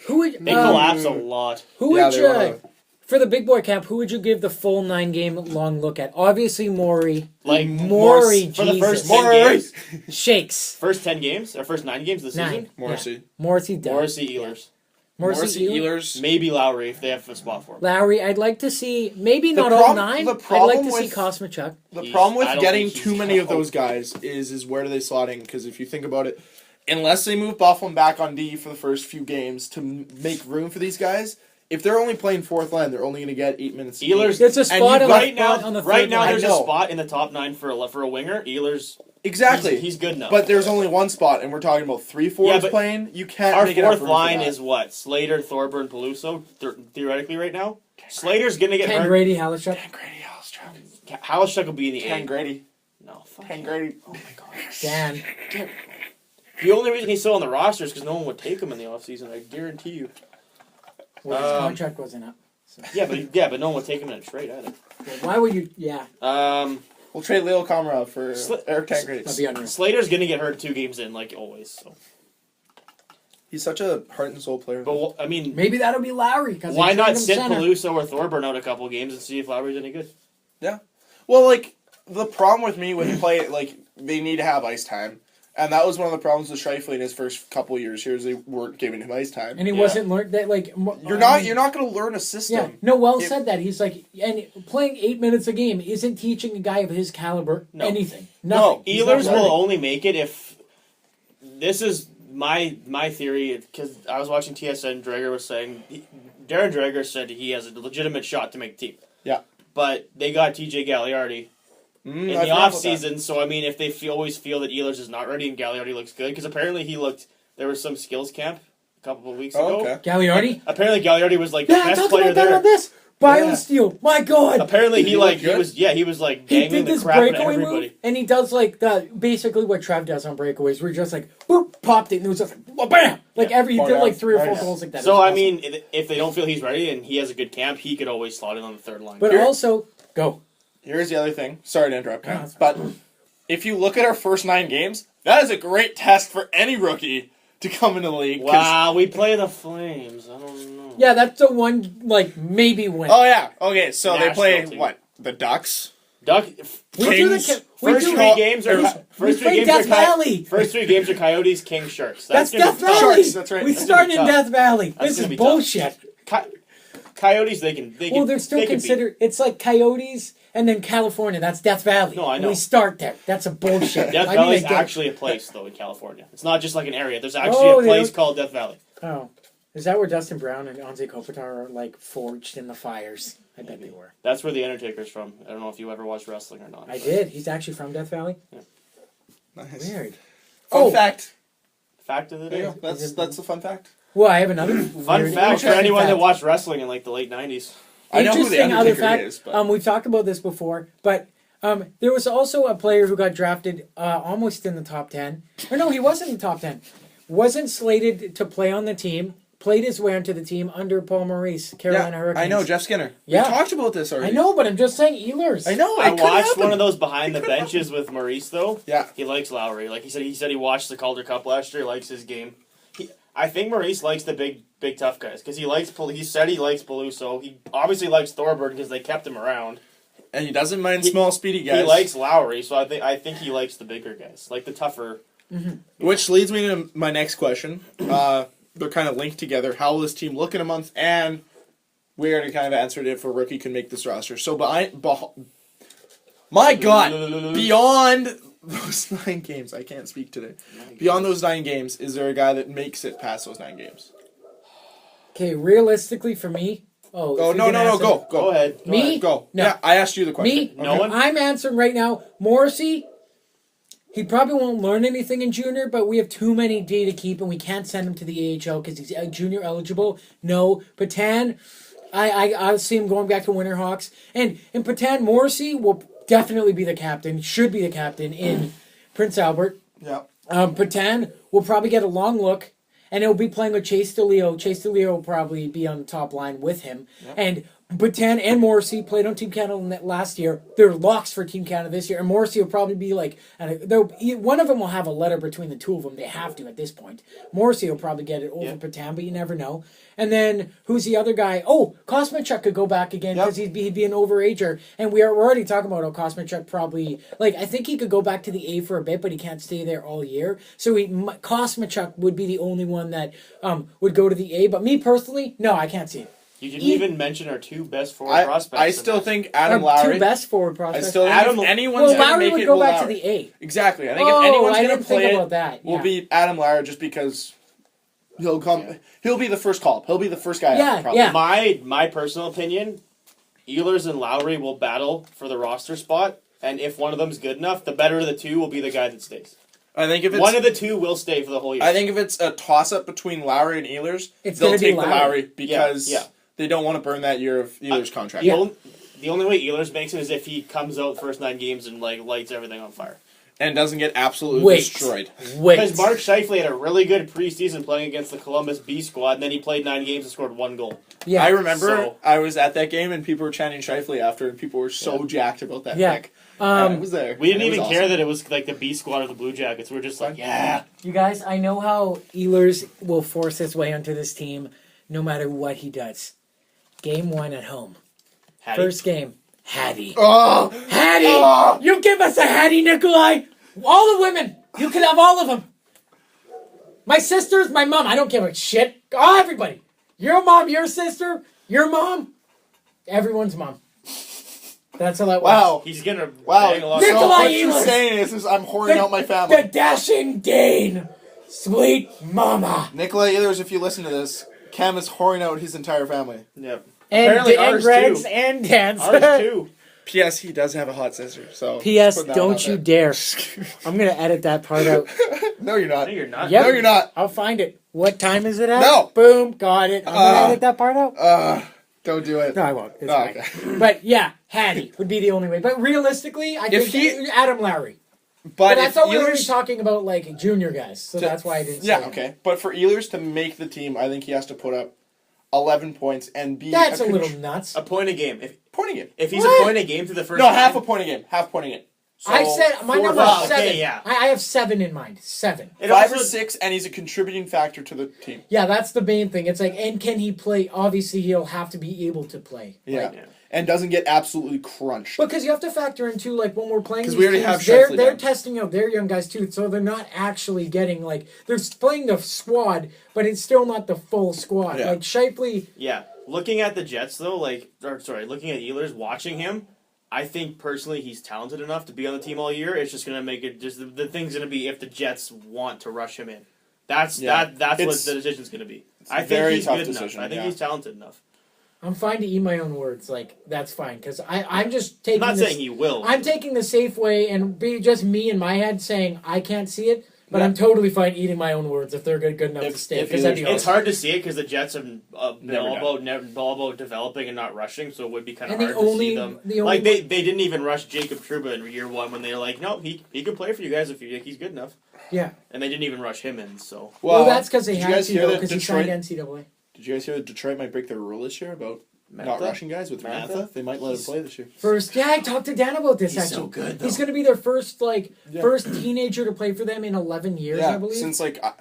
Who would They um, collapse a lot. Who Yeah, would they you were. for the big boy camp? Who would you give the full 9-game long look at? Obviously, Maury. Like Maury, for the first Jesus. 10 games. Shakes. First 10 games or first 9 games this Nine. season. Morrissey. Morrissey does. Morrissey, Ehlers, Morrissey, Ehlers. Ehlers. maybe Lowry if they have a spot for him. Lowry, I'd like to see maybe The not all prob- 9. the I'd like problem to see with- Kosmachuk. The He's- problem with I don't getting think too he's many of gonna- those guys is where do they slot in? Because if you think about it, unless they move Bufflin back on D for the first few games to make room for these guys, if they're only playing fourth line, they're only going to get 8 minutes. Ehlers- There's a And spot you've on the, got- Right now, on the third right now, line. there's I a know. spot in the top 9 for a winger. Ehlers, Exactly. he's good enough. But there's only one spot, and we're talking about 3 forwards but playing. You can't our make enough fourth room for line that. is what? Slater, Thorburn, Peluso. Theoretically, right now, Slater's gonna get Ken hurt. Grady, Hallerstruck. Ken Grady, Hallström. Hallerstruck will be in the Ken A. Grady. No, fuck Ken him. Grady. Oh my god. Dan. The only reason he's still on the roster is because no one would take him in the offseason. I guarantee you. Well, his contract wasn't up. So. Yeah, but no one would take him in a trade either. Well, why would you? Yeah. We'll trade Leo Komarov for Eric Tangrady. That'd be unreal. Slater's gonna get hurt 2 games in, like always. So, He's such a heart and soul player. but I mean, Maybe that'll be Lowry. Cause why they not traded him sit center. Peluso or Thorburn out a couple games and see if Lowry's any good? Well, like, the problem with me with play, like, they need to have ice time. And that was one of the problems with Scheifele in his first couple of years here, is they weren't giving him ice time. And he wasn't learned that, like... You're not going to learn a system. Yeah, Noel said that. He's like, and playing 8 minutes a game isn't teaching a guy of his caliber anything. Nothing. No, Ehlers will only make it if... This is my theory, because I was watching TSN, Drager was saying... Darren Drager said he has a legitimate shot to make the team. Yeah. But they got TJ Gagliardi in the offseason, so I mean, if they always feel that Ehlers is not ready and Gagliardi looks good, because apparently there was some skills camp a couple of weeks ago. Okay. Gagliardi? Apparently Gagliardi was like the best player there. On this. BioSteel, my God! Apparently he was like dangling the crap out of everybody. Move, and he does like basically what Trev does on breakaways, where he just like boop, popped it, and it was just like well, bam, like he did like 3 or 4 goals like that. So I mean, if they don't feel he's ready and he has a good camp, he could always slot in on the third line. But also go. Here's the other thing. Sorry to interrupt, but if you look at our first 9 games, that is a great test for any rookie to come into the league. Wow, we play the Flames. I don't know. Yeah, that's the one like maybe win. Oh yeah. Okay, so Nashville they play team. what? The Ducks. First 3 games are Coyotes, Kings, Sharks. That's Death Valley. Sharks, that's right. We started in Death Valley. This is bullshit. Coyotes, they can. Well, they're still considered. It's like Coyotes and then California. That's Death Valley. No, I know. We start there. That's a bullshit. Death Valley is actually a place, though, in California. It's not just like an area. There's actually a place called Death Valley. Oh, is that where Dustin Brown and Anze Kopitar are like forged in the fires? I bet they were. That's where the Undertaker's from. I don't know if you ever watched wrestling or not. I did. He's actually from Death Valley. Yeah. Nice. Weird. Fun fact. Fact of the day. That's a fun fact. Well, I have another fun fact for anyone that watched wrestling in like the late 90s. I know who the Undertaker is. But... we've talked about this before, but there was also a player who got drafted almost in the top 10. Or no, he wasn't in the top 10. Wasn't slated to play on the team. Played his way onto the team under Paul Maurice, Carolina Hurricanes. I know, Jeff Skinner. Yeah. We talked about this already. I know, but I'm just saying Ehlers. I know. I watched one of those behind the benches with Maurice, though. Yeah. He likes Lowry. Like he said he watched the Calder Cup last year. He likes his game. I think Maurice likes the big tough guys because he said he likes Beluso. He obviously likes Thorburn because they kept him around. And he doesn't mind small, speedy guys. He likes Lowry, so I think he likes the bigger guys, like the tougher. Mm-hmm. Which leads me to my next question. They're kind of linked together. How will this team look in a month? And we already kind of answered if a rookie can make this roster. So my God, beyond those 9 games, I can't speak today. Beyond those 9 games, is there a guy that makes it past those 9 games? Okay, realistically for me. Oh no, go. Go ahead. Me? Go. No. Yeah, I asked you the question. Me? Okay. No one? I'm answering right now. Morrissey, he probably won't learn anything in junior, but we have too many D to keep, and we can't send him to the AHL because he's junior eligible. No. Patan, I see him going back to Winterhawks. And in Patan, Morrissey will definitely be the captain, should be the captain in Prince Albert. Yeah. Patan will probably get a long look, and he'll be playing with Chase DeLeo. Chase DeLeo will probably be on the top line with him. Yep. And Patan and Morrissey played on Team Canada last year. They're locks for Team Canada this year. And Morrissey will probably be like... one of them will have a letter between the two of them. They have to at this point. Morrissey will probably get it over Patan, but you never know. And then, who's the other guy? Oh, Kosmachuk could go back again because he'd be an overager. And we're already talking about how Kosmachuk probably... Like, I think he could go back to the A for a bit, but he can't stay there all year. So Kosmachuk would be the only one that would go to the A. But me personally, no, I can't see it. You didn't even mention our 2 best forward prospects. I still think Adam Lowry. 2 best forward prospects. I still think if anyone's going to Lowry make would it, go will back Lowry. to the A. Exactly. I think if anyone's going to play about that. will be Adam Lowry just because he'll come. Yeah. He'll be the first call up. He'll be the first guy up, probably. Yeah. My personal opinion, Ehlers and Lowry will battle for the roster spot, and if one of them's good enough, the better of the 2 will be the guy that stays. I think if it's, one of the 2 will stay for the whole year. I think if it's a toss-up between Lowry and Ehlers, they'll take the Lowry because they don't want to burn that year of Ehlers' contract. The only way Ehlers makes it is if he comes out first 9 games and lights everything on fire. And doesn't get absolutely destroyed. Because Mark Scheifele had a really good preseason playing against the Columbus B squad, and then he played 9 games and scored 1 goal. Yeah, I remember I was at that game and people were chanting Scheifele after, and people were so jacked about that pick. I was there. We didn't even care that it was like the B squad or the Blue Jackets. We were just like, yeah. You guys, I know how Ehlers will force his way onto this team no matter what he does. Game 1 at home. First game. Hattie. Oh, Hattie! Oh. You give us a Hattie, Nikolai! All the women! You can have all of them! My sisters, my mom, I don't give a shit. Oh, everybody! Your mom, your sister, your mom, everyone's mom. That's how that works. wow. He's gonna Wow. bang a lot So Nikolai what you're Ehlers. saying is I'm whoring out my family. The dashing Dane! Sweet mama! Nikolai Ehlers, if you listen to this, Cam is whoring out his entire family. Yep. And, Apparently and ours Greg's too. and Dan's. Ours too. P.S. He does have a hot sister, so... P.S. put that Don't out you there. dare. I'm going to edit that part out. No, you're not. No, you're not. Yep. No, you're not. I'll find it. What time is it at? No. Boom. Got it. I'm going to edit that part out. Don't do it. No, I won't. It's Oh, fine. okay. But yeah, Hattie would be the only way. But realistically, I If think Adam Lowry. But But I if thought we were Ehlers... talking about like junior guys, so that's why I didn't say Yeah, that. okay. But for Ehlers to make the team, I think he has to put up 11 points and be... That's a little nuts. A point a game. Pointing it. If he's What? a point a game through the first. No, half a nine, point a game. Half pointing it. So I said my 4 number or is okay, 7. yeah. I have 7 in mind. 7. it 5 also, or 6, and he's a contributing factor to the team. Yeah, that's the main thing. It's like, and can he play? Obviously, he'll have to be able to play. Yeah. Like, Yeah. And doesn't get absolutely crunched. because you have to factor in too, like when we're playing. 'Cause These we already teams, have they're Shifley they're down. testing out their young guys too, so they're not actually getting like they're playing the squad, but it's still not the full squad. Yeah. Like Shifley, yeah. Looking at the Jets though, looking at Ehlers, watching him, I think personally he's talented enough to be on the team all year. It's just gonna make it just the thing's gonna be if the Jets want to rush him in. That's Yeah. that's what It's- the decision's gonna be. a I think very he's tough good decision, enough. I think yeah. he's talented enough. I'm fine to eat my own words. Like that's fine because I'm just I'm taking. not this, saying he will. I'm taking the safe way and be just me in my head saying I can't see it, but Yeah. I'm totally fine eating my own words if they're good enough If- to stay. if Because that'd be Ehlers- It's awesome. hard to see it because the Jets have been Never all about developing and not rushing, so it would be kind of And hard the to see only- them. the Like only- they didn't even rush Jacob Trouba in year 1 when they were like, no, he could play for you guys if he's good enough, Yeah. and they didn't even rush him in. So Well, that's because they did you had guys to hear though that because he signed Detroit? NCAA. Did you guys hear that Detroit might break their rule this year about not Mantha? rushing guys with Mantha? Mantha? They might let him play this year. First, yeah, I talked to Dan about this He's actually. so good, He's though. going to be their first Yeah. first teenager to play for them in 11 years, I believe. since like I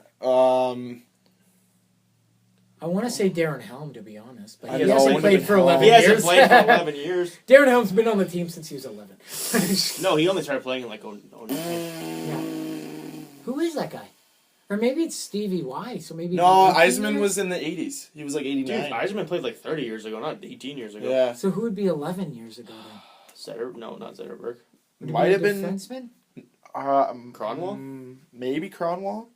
want to say Darren Helm, to be honest, but I he know, hasn't it played would've for been 11 he years. hasn't played for 11 years. Darren Helm's been on the team since he was 11. No, he only started playing in like 09. Yeah. Who is that guy? Or maybe it's Stevie Y. So maybe no, 18 Eisman years? was in the 80s. He was like Dude, 89. Eisman played like 30 years ago, not 18 years ago. Yeah, So who would be 11 years ago then? No, not Zetterberg. Would it Might be a have been- defenseman? Cronwall? Maybe Cronwall.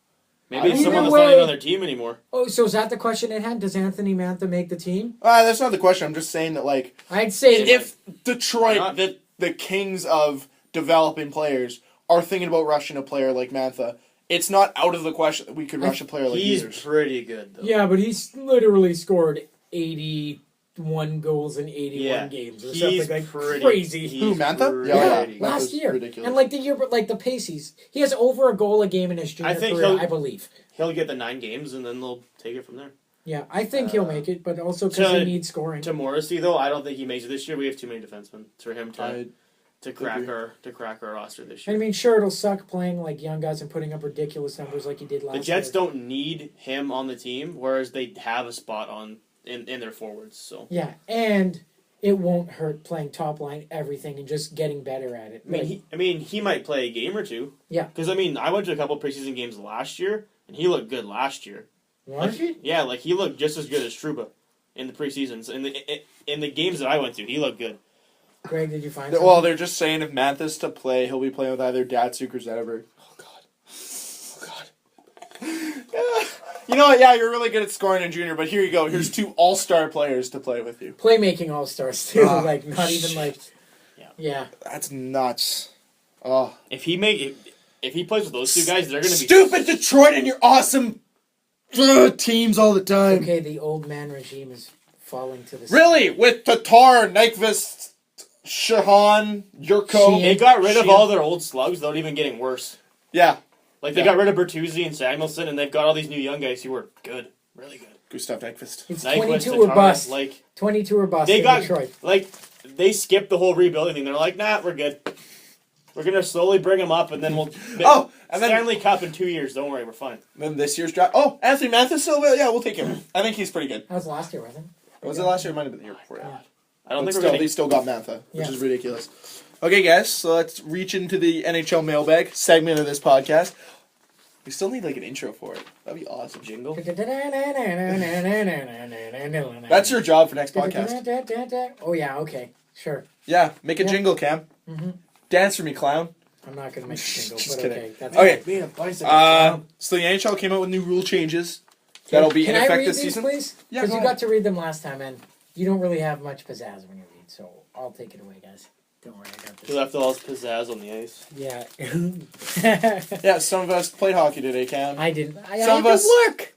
Maybe it's Either someone that's way- not even on their team anymore. Oh, so is that the question at hand? Does Anthony Mantha make the team? That's not the question. I'm just saying that like I'd say if Why Detroit, not? the kings of developing players, are thinking about rushing a player like Mantha, it's not out of the question that we could rush a player like He's Ehlers. pretty good though. Yeah, but he's literally scored 81 goals in 81 Yeah. games or He's something like pretty- crazy. he's Who, Mantha? pretty Yeah, good. last was year. ridiculous. And like the year, but like the pace he has over a goal a game in his junior I think career, he'll- I believe. He'll get the 9 games and then they'll take it from there. Yeah, I think he'll make it, but also because to- he needs scoring. To Morrissey though, I don't think he makes it this year. We have too many defensemen for him I to crack agree. our roster this I year. mean, sure, it'll suck playing like young guys and putting up ridiculous numbers like he did last The year. Jets don't need him on the team, whereas they have a spot in their forwards. So Yeah, and it won't hurt playing top line everything and just getting better at it. I mean, he might play a game or two. Yeah. Because I went to a couple preseason games last year, and he looked good last year. Weren't he? Yeah, like he looked just as good as Trouba in the preseasons. In the games that I went to, he looked good. Greg, did you find Well, something? they're just saying if Mantha's to play, he'll be playing with either Datsuk or Zetterberg. Oh God. You know what? Yeah, you're really good at scoring in junior, but here you go. Here's 2 all-star players to play with you. Playmaking all-stars, too. Ah, like, not even like... Yeah. Yeah. That's nuts. Oh, If he plays with those 2 guys, they're gonna be stupid Detroit and your awesome teams all the time. Okay, the old man regime is falling to the... Really, with Tatar, Nyquist, Shahan, Yurko. They got rid of Sheehan. all their old slugs without even getting worse. Yeah, Like they Yeah. got rid of Bertuzzi and Samuelson, and they've got all these new young guys who are good, really good. Gustav Nyquist. It's Nyquist, 22 or Tatar, bust. Like 22 or bust they in got Detroit. like they skipped the whole rebuilding thing. They're like, nah, we're good. We're gonna slowly bring them up, and then we'll Oh, and then Stanley Cup in 2 years. Don't worry, we're fine. this year's draft. Oh, Anthony Mantha still. Yeah, we'll take him. I think he's pretty good. That was last year, wasn't it? Was it last year? It might have been the year before. Yeah. I don't But think still, we're they still got Mantha, which Yeah. is ridiculous. Okay, guys, so let's reach into the NHL mailbag segment of this podcast. We still need like an intro for it. That'd be awesome. jingle. That's your job for next podcast. Oh yeah, okay, sure. Yeah, make a jingle, Cam. Mhm. Dance for me, clown. I'm not gonna make a jingle, Just but kidding. okay. That's Okay. Being a bicycle. So the NHL came out with new rule changes that'll be in Can I effect read this these, season. please? Yeah, Because go you ahead. got to read them last time, and you don't really have much pizzazz when you read, so I'll take it away, guys. Don't worry, I got He this. left all his pizzazz on the ice. Yeah. Yeah, some of us played hockey today, Cam. I didn't. I Some had of to us- work.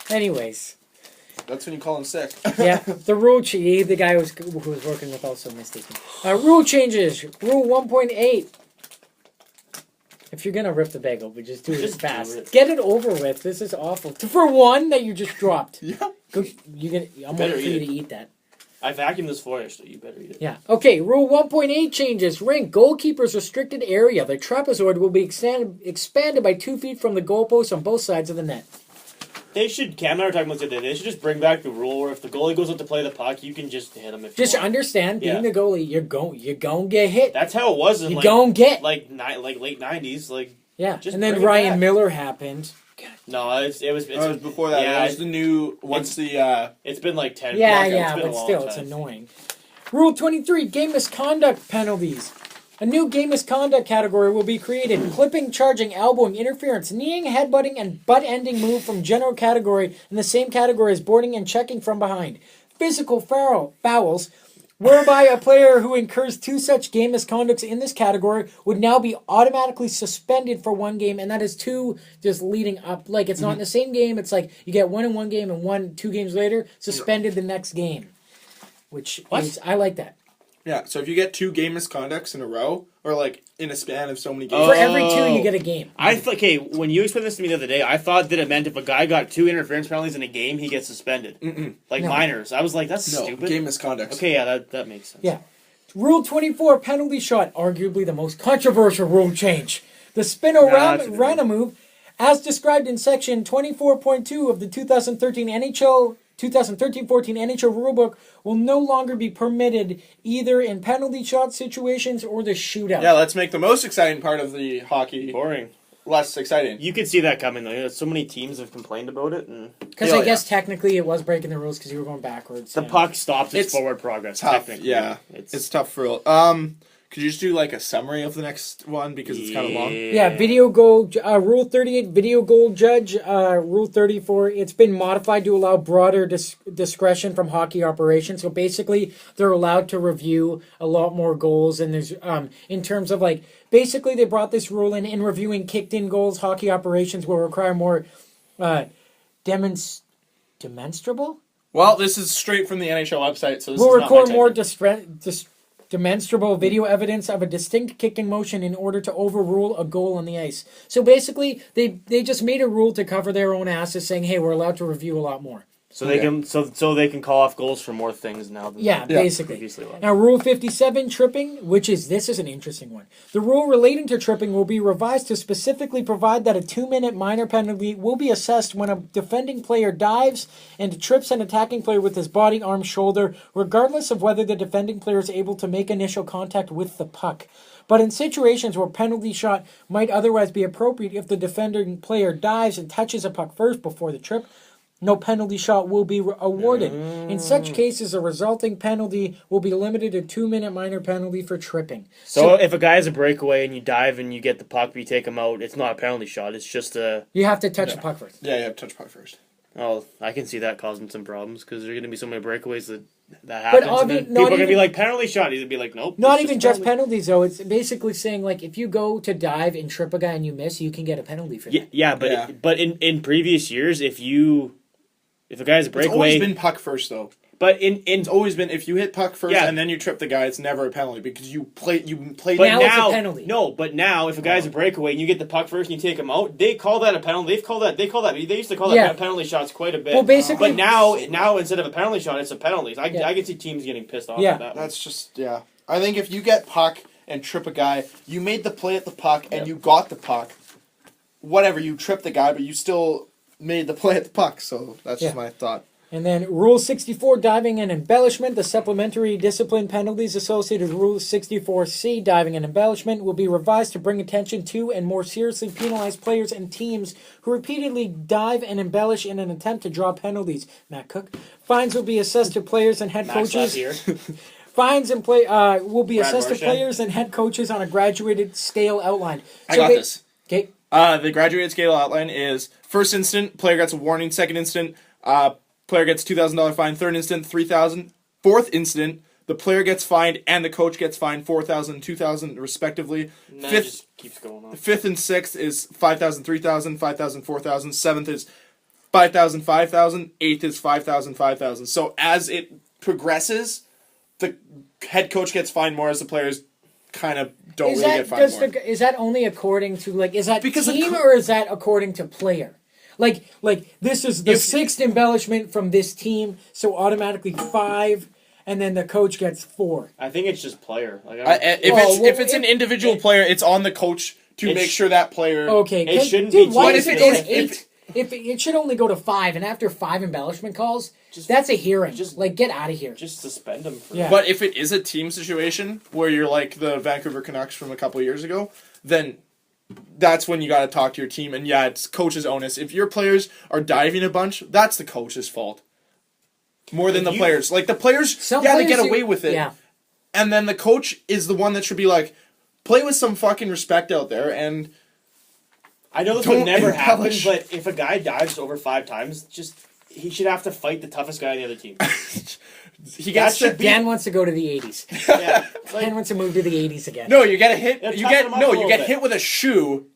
Anyways, That's when you call him sick. yeah, the rule change. The guy who was working with also mistaken. Rule changes. Rule 1.8. If you're gonna rip the bagel, but just do it Just do fast. it. Get it over with. This is awful. For one that you just dropped. Yeah. Go, I'm better waiting for you eat to eat that. I vacuumed this for you, so you better eat it. Yeah. Okay. Rule 1.8 changes. Rink goalkeeper's restricted area. The trapezoid will be expanded by 2 feet from the goalpost on both sides of the net. They should, Cam and I were talking about this the other day, they should just bring back the rule where if the goalie goes up to play the puck, you can just hit him if Just you want. understand, being Yeah. the goalie, you're going get hit. That's how it was in You're like, going get. like late 90s. Like, Yeah. just And then bring it Ryan back. Miller happened. no, it was It was before that. Yeah, It was the new once it's been like 10 Yeah, it's yeah, been a but long still, it's time. annoying. Rule 23, game misconduct penalties. A new game misconduct category will be created. Clipping, charging, elbowing, interference, kneeing, headbutting, and butt-ending move from general category in the same category as boarding and checking from behind. Physical fouls, whereby a player who incurs 2 such game misconducts in this category would now be automatically suspended for 1 game, and that is 2 just leading up. Like, it's not in the same game. It's like you get 1 in 1 game and 2 games later, suspended the next game. Which is, I like that. Yeah, so if you get 2 game misconducts in a row, or like in a span of so many games, For every 2, you get a game. I thought, okay, when you explained this to me the other day, I thought that it meant if a guy got 2 interference penalties in a game, he gets suspended. Like No. minors. I was like, that's no stupid. game misconducts. Okay, yeah, that makes sense. Yeah. Rule 24, penalty shot, arguably the most controversial rule change. The that's a good spinorama move, as described in section 24.2 of the 2013-14 NHL rulebook, will no longer be permitted either in penalty shot situations or the shootout. Yeah, let's make the most exciting part of the hockey Boring. less exciting. You could see that coming, though. So many teams have complained about it, and Because Yeah, I guess technically it was breaking the rules because you were going backwards. the yeah. puck stopped its It's forward progress, Tough, technically. yeah. It's It's tough for could you just do like a summary of the next one because it's kind of long? Yeah, video goal, Rule 38, video goal judge, Rule 34, it's been modified to allow broader discretion from hockey operations. So basically, they're allowed to review a lot more goals. And there's, in terms of like, basically they brought this rule in reviewing kicked in goals, hockey operations will require more demonstrable? Well, this is straight from the NHL website, so this Will is not my record more technique. demonstrable video evidence of a distinct kicking motion in order to overrule a goal on the ice. So basically, they just made a rule to cover their own asses, saying, "Hey, we're allowed to review a lot more." So they can they can call off goals for more things now than Yeah, they basically. previously allowed. Now, Rule 57, tripping, this is an interesting one. The rule relating to tripping will be revised to specifically provide that a 2-minute minor penalty will be assessed when a defending player dives and trips an attacking player with his body, arm, shoulder, regardless of whether the defending player is able to make initial contact with the puck. But in situations where penalty shot might otherwise be appropriate if the defending player dives and touches a puck first before the trip, no penalty shot will be awarded. In such cases, a resulting penalty will be limited to 2-minute minor penalty for tripping. So if a guy has a breakaway and you dive and you get the puck, but you take him out, it's not a penalty shot. It's just a... You have to touch the puck first. Yeah, you have to touch puck first. Oh, I can see that causing some problems because there are going to be so many breakaways that happens. And then not people are going to even- be like, penalty shot. He'd be like, nope. Not it's even just penalty. penalties, though. It's basically saying, like, if you go to dive and trip a guy and you miss, you can get a penalty for that. Yeah, but in previous years, if a guy has a It's always breakaway... been puck first, though. But It's always been if you hit puck first Yeah. and then you trip the guy, it's never a penalty because you played. But Now it's a now, penalty. No, but now if a guy's a breakaway and you get the puck first and you take him out, they call that a penalty. They used to call that Yeah. penalty shots quite a bit. Well, basically- but now instead of a penalty shot, it's a penalty. I can see teams getting pissed off Yeah. at that. That's just I think if you get puck and trip a guy, you made the play at the puck and you got the puck. Whatever, you tripped the guy, but you still made the play at the puck. So that's just Yeah. my thought. And then Rule 64, diving and embellishment. The supplementary discipline penalties associated with Rule 64C, diving and embellishment, will be revised to bring attention to and more seriously penalize players and teams who repeatedly dive and embellish in an attempt to draw penalties. Matt Cook. Fines will be assessed to players and head Max coaches. here. Fines and will be Brad assessed to Marchand. players and head coaches on a graduated scale outline. I got this. Okay. The graduated scale outline is first instant, player gets a warning. Second instant, player gets $2,000 fine. Third instant, $3,000. Fourth instant, the player gets fined and the coach gets fined $4,000, $2,000 respectively. And then it just keeps going on. Fifth and sixth is $5,000, $3,000, $5,000, $4,000. Seventh is $5,000, $5,000. Eighth is $5,000, $5,000. So as it progresses, the head coach gets fined more as the players kind of don't really get fined more. Is that only according to is that Because team or is that according to player? Like this is the sixth embellishment from this team, so automatically 5, and then the coach gets 4. I think it's just player. Like, If it's an individual player, it's on the coach to make sure that player. Okay, It shouldn't dude, be why too is it much. go to 8? If it should only go to 5, and after 5 embellishment calls, that's a hearing. just- get out of here. just suspend him for Yeah. But if it is a team situation where you're like the Vancouver Canucks from a couple of years ago, then that's when you got to talk to your team. And yeah, it's coach's onus. If your players are diving a bunch, that's the coach's fault. More than the players. Like the players, they get away with it. Yeah. And then the coach is the one that should be like, play with some fucking respect out there. And I know this Don't would never happen, embellish. but if a guy dives over 5 times, he should have to fight the toughest guy on the other team. he gets should to, Dan wants to go to the 80s. Yeah, Dan wants to move to the 80s again. No, you get a hit. It'll You toughen get him up a no. You little get bit. hit with a shoe.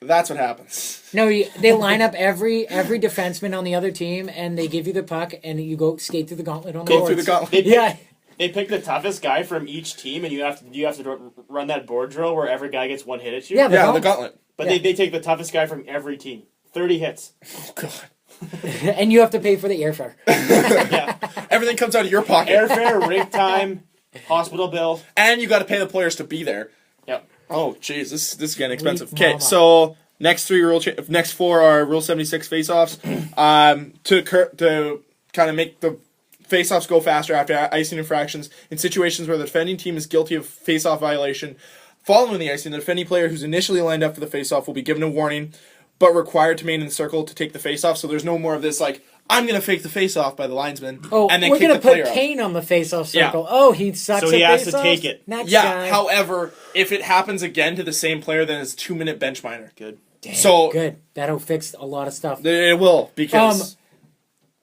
That's what happens. No, they line up every defenseman on the other team, and they give you the puck, and you go skate through the gauntlet on the Go boards. through the gauntlet. They pick, Yeah. they pick the toughest guy from each team, and you have to run that board drill where every guy gets 1 hit at you. Yeah, Yeah, the gauntlet. But Yeah. they take the toughest guy from every team. 30 hits. Oh god. and you have to pay for the airfare. Yeah. Everything comes out of your pocket. Airfare, rink time, hospital bill. And you got to pay the players to be there. Yep. Oh, jeez, this is getting expensive. Sweet Okay, mama. so next 4 are Rule 76 face-offs. To kind of make the face-offs go faster after icing infractions in situations where the defending team is guilty of face-off violation. Following the icing, the defending player who's initially lined up for the face-off will be given a warning, but required to remain in the circle to take the face-off. So there's no more of this I'm going to fake the face-off by the linesman and then we're kick gonna the player put out. Kane on the face-off Yeah. circle. Oh, he sucks. So at he has to face-offs? take it. Next Yeah, guy. however, if it happens again to the same player, then it's 2-minute bench minor. Good. Damn, so- good. That'll fix a lot of stuff. It will, because...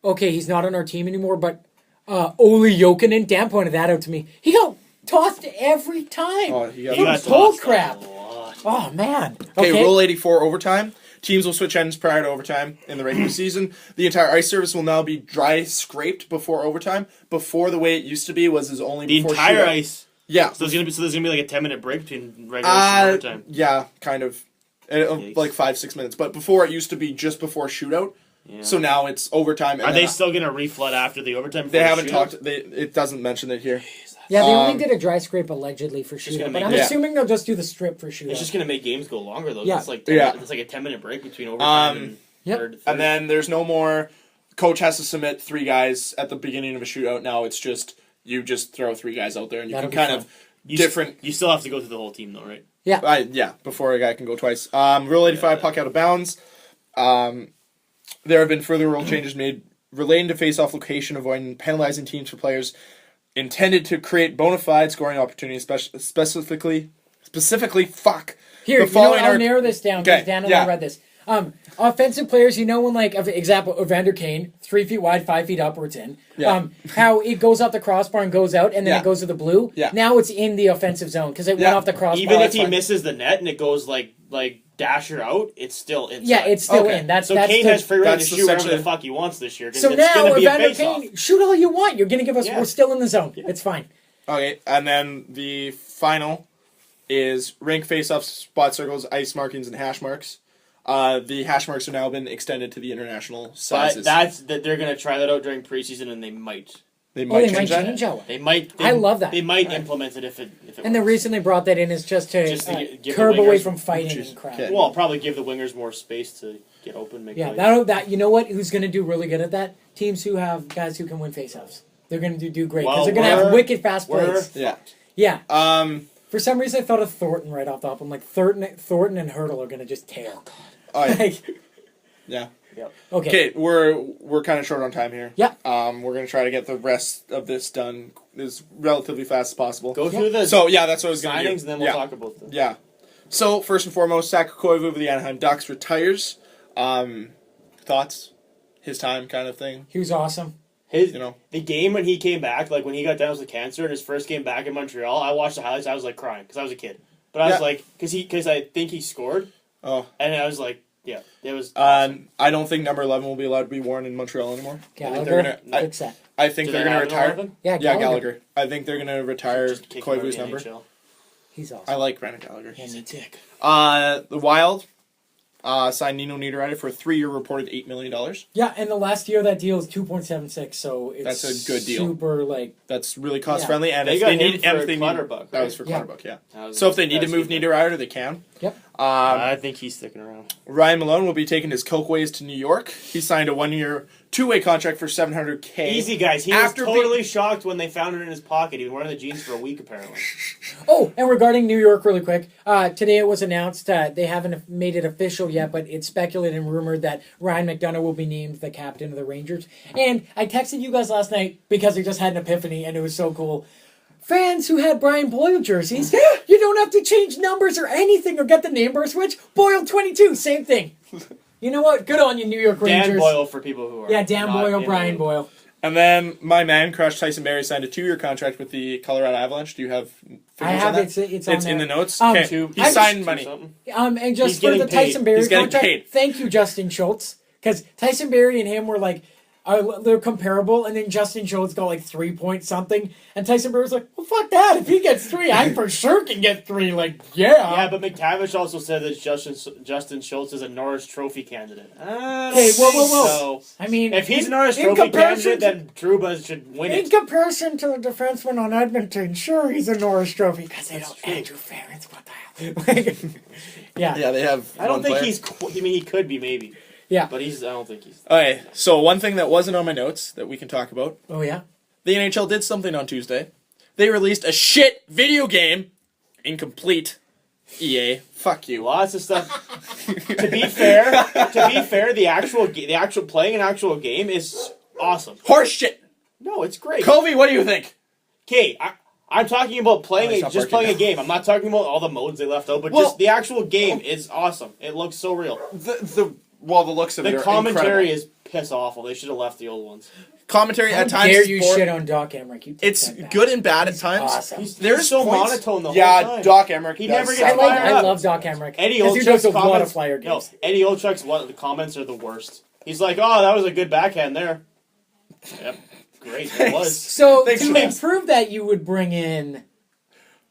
Okay, he's not on our team anymore, but Oli Jokinen, Dan pointed that out to me. He got tossed every time. Oh, he got He got tossed. bull tossed crap. a lot. Oh man. Okay, Rule 84 overtime. Teams will switch ends prior to overtime in the regular season. The entire ice surface will now be dry scraped before overtime. Before, the way it used to be was only The before entire shootout. ice. Yeah. So there's gonna be like a 10-minute break between regular and overtime. Yeah, kind of. Like 5-6 minutes. But before, it used to be just before shootout. Yeah. So now it's overtime. And Are then they still gonna reflood after the overtime? They before haven't the talked. shootout? It doesn't mention it here. Yeah, they only did a dry scrape allegedly for gonna shootout, but make- I'm Yeah. assuming they'll just do the strip for shootout. It's just gonna make games go longer though. Yeah. It's like Yeah. it's like a 10-minute break between overtime and Yep. third. And then there's no more. Coach has to submit 3 guys at the beginning of a shootout. Now it's just you just throw 3 guys out there and you That'll can be kind fun. of different. You still have to go through the whole team though, right? Yeah. Before a guy can go twice. Rule 85, puck out of bounds. There have been further rule changes made relating to face-off location, avoiding penalizing teams for players intended to create bona fide scoring opportunities, specifically, fuck. Here, The following I'll are- narrow this down Okay, because Dan and yeah. I read this. Offensive players, when example, Evander Kane, 3 feet wide, 5 feet upwards in. Yeah. How it goes off the crossbar and goes out, and then Yeah. it goes to the blue. Yeah. Now it's in the offensive zone because it went Yeah. off the crossbar. Even if that's he fine. misses the net and it goes like dasher out, it's still inside. Yeah, it's still Okay. in. That's so that's Kane the- has free reign to that's shoot whatever essentially- the fuck he wants this year. 'Cause So it's now gonna be a Evander face-off. Kane, shoot all you want. You're gonna give us. Yeah. We're still in the zone. It's fine. Okay, and then the final is rink face-offs, spot circles, ice markings, and hash marks. The hash marks have now been extended to the international sizes. But they're gonna try that out during preseason, and they might. They Oh, might they might change that. change that one. They might. I love that. They might implement it if it. And the works. reason they brought that in is just to, give the curb away wingers- from fighting Jeez. and crap. Okay. Well, probably give the wingers more space to get open. Make Yeah, plays. that you know what? Who's going to do really good at that? teams who have guys who can win faceoffs. They're going to do great because Well, they're going to have wicked fast we're plays. Yeah. Yeah. For some reason, I thought of Thornton right off the top. I'm like, Thornton and Hurdle are going to just tear. Oh, yeah. Like, Yeah. Yep. Okay, we're kind of short on time here. Yeah. We're gonna try to get the rest of this done as relatively fast as possible. Go through the So yeah, that's what I was gonna do. signings, and then we'll talk about them. Yeah. So first and foremost, Saku Koivu of the Anaheim Ducks retires. Thoughts? His time, kind of thing. he was awesome. The game when he came back, like when he got diagnosed with cancer in his first game back in Montreal, I watched the highlights. I was like crying because I was a kid, but I was like, because I think he scored. Oh. And I was like, yeah, it was. Awesome. I don't think number 11 will be allowed to be worn in Montreal anymore. Gallagher, fix that. I think they're gonna retire. Yeah, Gallagher. I think they're gonna retire Just kick him out of Koivu's the number. NHL. He's awesome. I like Brandon Gallagher. Yeah, me too. The Wild signed Nino Niederreiter for a 3-year reported $8 million. Yeah, and the last year of that deal is 2.76, so it's That's a good deal. Super That's really cost friendly, and They if got they him need, for and if they need, Clutterbuck, that was for Yeah. Clutterbuck, yeah. That was So if they need to that's move good. Niederreiter, they can. Yep. I think he's sticking around. Ryan Malone will be taking his coke ways to New York. He signed a 1-year, 2-way contract for $700K. Easy, guys. He After was totally shocked when they found it in his pocket. He was wearing the jeans for a week, apparently. Oh, and regarding New York, really quick, today it was announced, they haven't made it official yet, but it's speculated and rumored that Ryan McDonough will be named the captain of the Rangers. And I texted you guys last night because I just had an epiphany, and it was so cool. Fans who had Brian Boyle jerseys, you don't have to change numbers or anything or get the number switch. Boyle 22, same thing. You know what? Good on you, New York Rangers. Dan Boyle for people who are. Yeah, Dan not Boyle, in Brian the- Boyle. And then my man crush Tyson Barrie signed a 2-year contract with the Colorado Avalanche. Do you have figures I have on that? it's on It's there. in the notes. Um, Okay, he I'm signed just- money. Something. And just He's for the getting paid. Tyson Barrie He's getting contract, paid. thank you, Justin Schultz. Because Tyson Barrie and him were like, they're comparable, and then Justin Schultz got like 3 point something, and Tyson Barrie's like, well, fuck that. If he gets 3, I for sure can get 3. Like, yeah. Yeah, but McTavish also said that Justin Schultz is a Norris Trophy candidate. Okay, whoa. So, I mean, if he's a Norris in Trophy comparison candidate, then Trouba should win in it. comparison to the defenseman on Edmonton, sure, he's a Norris Trophy. Because they That's don't true. Andrew Ference, what the hell? Like, yeah. Yeah, they have. I don't one think player. he's. I mean, he could be maybe, Yeah. but he's. I don't think he's. Okay, so one thing that wasn't on my notes that we can talk about. Oh, yeah? The NHL did something on Tuesday. They released a shit video game. Incomplete. EA. Fuck you. Lots of stuff. To be fair, the actual playing an actual game is awesome. Horse shit. No, it's great. Kobe, what do you think? Okay, I'm talking about playing Oh, stop just barking playing a now. game. I'm not talking about all the modes they left out, but Well- just the actual game is awesome. It looks so real. The looks of it The are commentary incredible. is piss awful. They should have left the old ones. Commentary How at times dare is you boring. shit on Doc Emmerich? You take It's that back. good and bad at He's times. awesome. There's so points- monotone the whole Yeah, time. Doc Emmerich. He does never suck. gets fired I up. love Doc Emmerich. Eddie Because he does Olchuk's a lot of comments. flyer No, games. Eddie Olchuk's the comments are the worst. He's like, "Oh, that was a good backhand there." Yep, great. It was. So Thanks, to Vince. improve that, you would bring in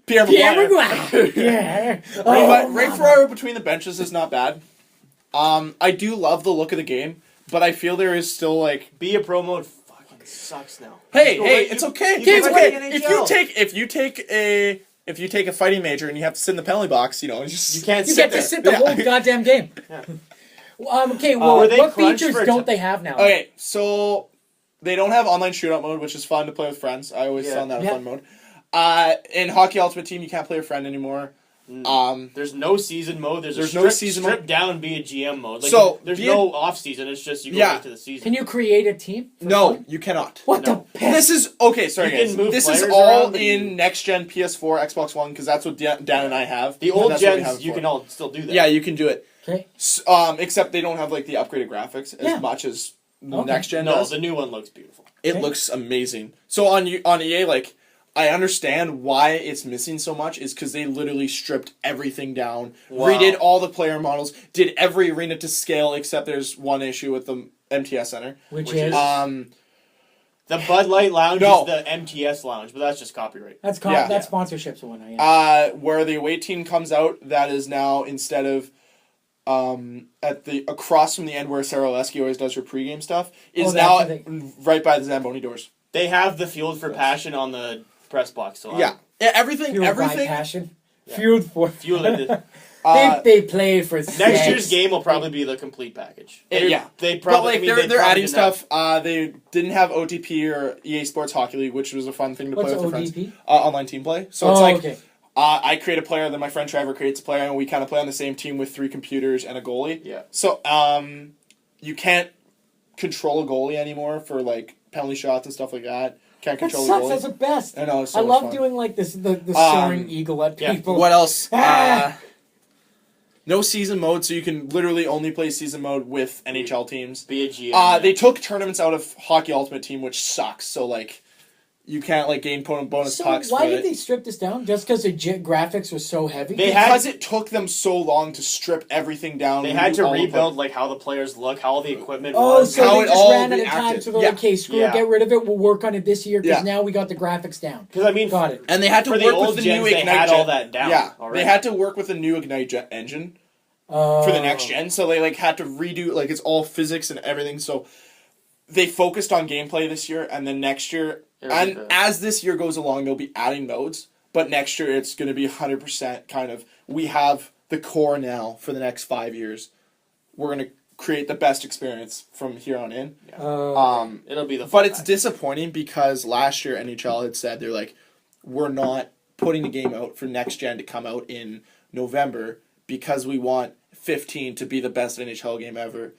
Pierre Pierre Maguire. Maguire. Yeah. Ray Ferraro between the benches is not bad. I do love the look of the game, but I feel there is still like, Be a pro mode fucking sucks now. hey, Go hey, right- it's okay. you It's go okay. right in If NHL. you take a fighting major and you have to sit in the penalty box, you know, just You can't You sit get there. to sit the Yeah. whole goddamn game. Yeah. Okay, well, Were they what crunched features for a don't t- they have now? Okay, so they don't have online shootout mode, which is fun to play with friends. I always Yeah. found that a Yeah. fun mode. In Hockey Ultimate Team, you can't play a friend anymore. There's no season mode. There's no no season strip mode. down be a GM mode. Like, So, there's be a- no off season. It's just you go Yeah. right to the season. Can you create a team? for No, fun? you cannot. What No. the piss? This is okay. Sorry, You can guys. move This is players all around, but you- in next gen PS4, Xbox One, because that's what Dan and I have. The and old that's what we have gens, it you for. can all still do that. Yeah, you can do it. Okay. Except they don't have like the upgraded graphics as Yeah. much as Okay. next gen No, does. the new one looks beautiful. It Okay. looks amazing. So on EA, like, I understand why it's missing so much is because they literally stripped everything down, Wow. redid all the player models, did every arena to scale, except there's one issue with the MTS Center. Which Which is is- Uh, The Bud Light Lounge No. is the MTS Lounge, but that's just copyright. that's Yeah. that's sponsorships and whatnot. Yeah. Where the away team comes out, that is now instead of at the across from the end where Sarah Oleski always does her pregame stuff, is Oh, now that's right by the Zamboni doors. They have the Fueled for Passion on the press box. So Yeah, everything, Fueled by everything. passion. Yeah. Fueled for. Fueled it. They played for Next six. year's game will probably be the complete package. They probably. but like they'd they're probably adding do that. stuff. They didn't have OTP or EA Sports Hockey League, which was a fun thing to What's play with your ODP? friends. Online team play. So it's like okay. I create a player, then my friend Trevor creates a player, and we kind of play on the same team with 3 computers and a goalie. Yeah. So you can't control a goalie anymore for like penalty shots and stuff like that. Can't That control sucks. the goalie. That's the best. I know. It's so I much love fun. doing like this, the soaring eagle at yeah. people. What else? Ah! No season mode, so you can literally only play season mode with NHL teams. Be a GM. They took tournaments out of Hockey Ultimate Team, which sucks. So like, you can't like gain bonus So pucks. why for did it. they strip this down? Just because the graphics was so heavy? Because it took them so long to strip everything down. They had to all of rebuild it. like how the players look, how all the equipment Oh, was. so How they it just all ran out of time, reacted. so they're Yeah. like, okay, screw Yeah. it, get rid of it, we'll work on it this year, because Yeah. now we got the graphics down. Because I mean, Got it. And they had to for the work old with the gens, new they Ignite had gen. all that down Yeah, already. they had to work with the new Ignite engine for the next gen. So they like had to redo like it's all physics and everything. So they focused on gameplay this year, and then next year, and as this year goes along, they'll be adding modes. But next year, it's going to be 100% kind of. We have the core now for the next 5 years. We're going to create the best experience from here on in. it'll be the. But it's disappointing because last year NHL had said they're like, we're not putting the game out for next gen to come out in November because we want 15 to be the best NHL game ever.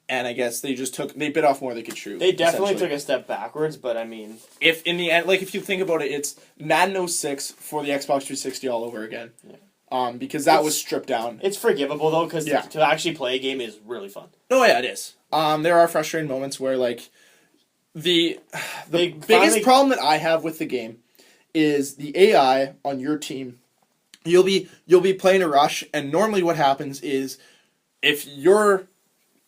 And I guess they bit off more they could chew. They definitely essentially. took a step backwards, but I mean, If in the end, like if you think about it, it's Madden 06 for the Xbox 360 all over again. Yeah. Because that was stripped down. it's forgivable though, because Yeah. to actually play a game is really fun. Oh yeah, it is. There are frustrating moments where like the They biggest finally- problem that I have with the game is the AI on your team. You'll be playing a rush, and normally what happens is if you're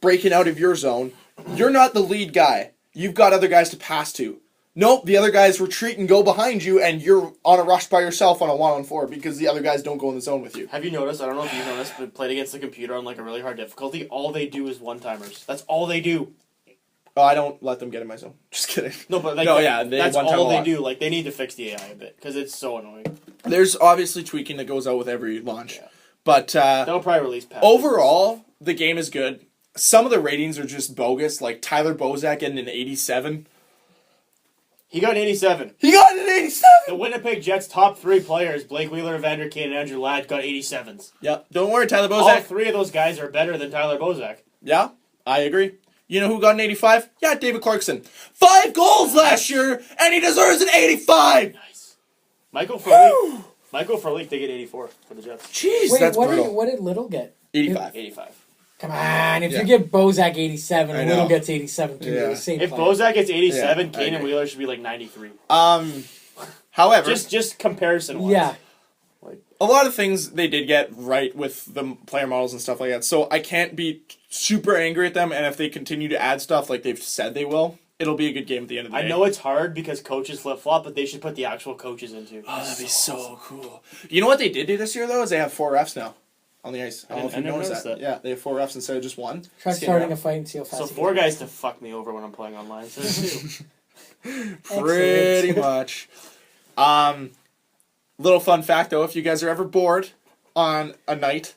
breaking out of your zone, you're not the lead guy. You've got other guys to pass to. Nope, the other guys retreat and go behind you, and you're on a rush by yourself on a 1-on-4 because the other guys don't go in the zone with you. Have you noticed? I don't know if you've noticed, but played against the computer on like a really hard difficulty, all they do is one-timers. That's all they do. Oh, I don't let them get in my zone. Just kidding. No, but like, No, yeah, they that's one-time all a they lot. do. Like, they need to fix the AI a bit because it's so annoying. There's obviously tweaking that goes out with every launch. Yeah. But They'll probably release patches. overall, the game is good. Some of the ratings are just bogus, like Tyler Bozak getting an 87. He got an 87. He got an 87! The Winnipeg Jets' top 3 players, Blake Wheeler, Evander Kane, and Andrew Ladd, got 87s. Yep. Don't worry, Tyler All Bozak. 3 of those guys are better than Tyler Bozak. Yeah, I agree. You know who got an 85? Yeah, David Clarkson. 5 goals last year, and he deserves an 85! Nice. Michael Frolik, they get 84 for the Jets. Jeez, Wait, that's brutal. what did Little get? 85. 85. Come on, if Yeah. you give Bozak 87, I Little know. gets 87 too. Yeah. They're the same If player. Bozak gets 87, Yeah, I Kane and agree. Wheeler should be like 93. However, Just comparison-wise. Yeah. a lot of things they did get right with the player models and stuff like that, so I can't be super angry at them, and if they continue to add stuff like they've said they will, it'll be a good game at the end of the day. I know it's hard because coaches flip-flop, but they should put the actual coaches into. Oh, that'd be so cool. You know what they did do this year, though, is they have 4 refs now on the ice. I don't know if I you never noticed noticed that. that. Yeah, they have 4 refs instead of just 1. Try Skin starting a ref. fight and see how fast So it 4 gets. guys to fuck me over when I'm playing online. So there's 2. Pretty much. Little fun fact, though, if you guys are ever bored on a night,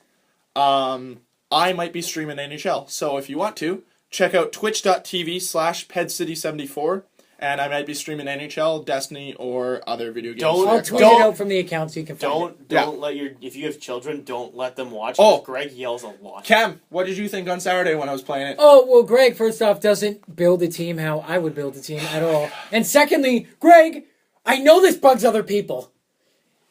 I might be streaming NHL. So if you want to, check out twitch.tv/pedcity74, and I might be streaming NHL, Destiny, or other video games. Don't- for I'll Xbox. tweet it out from the account so you can find it. Don't let your, if you have children, don't let them watch. Oh. 'Cause Greg yells a lot. Cam, what did you think on Saturday when I was playing it? Oh, well, Greg, first off, doesn't build a team how I would build a team at all. And secondly, Greg, I know this bugs other people.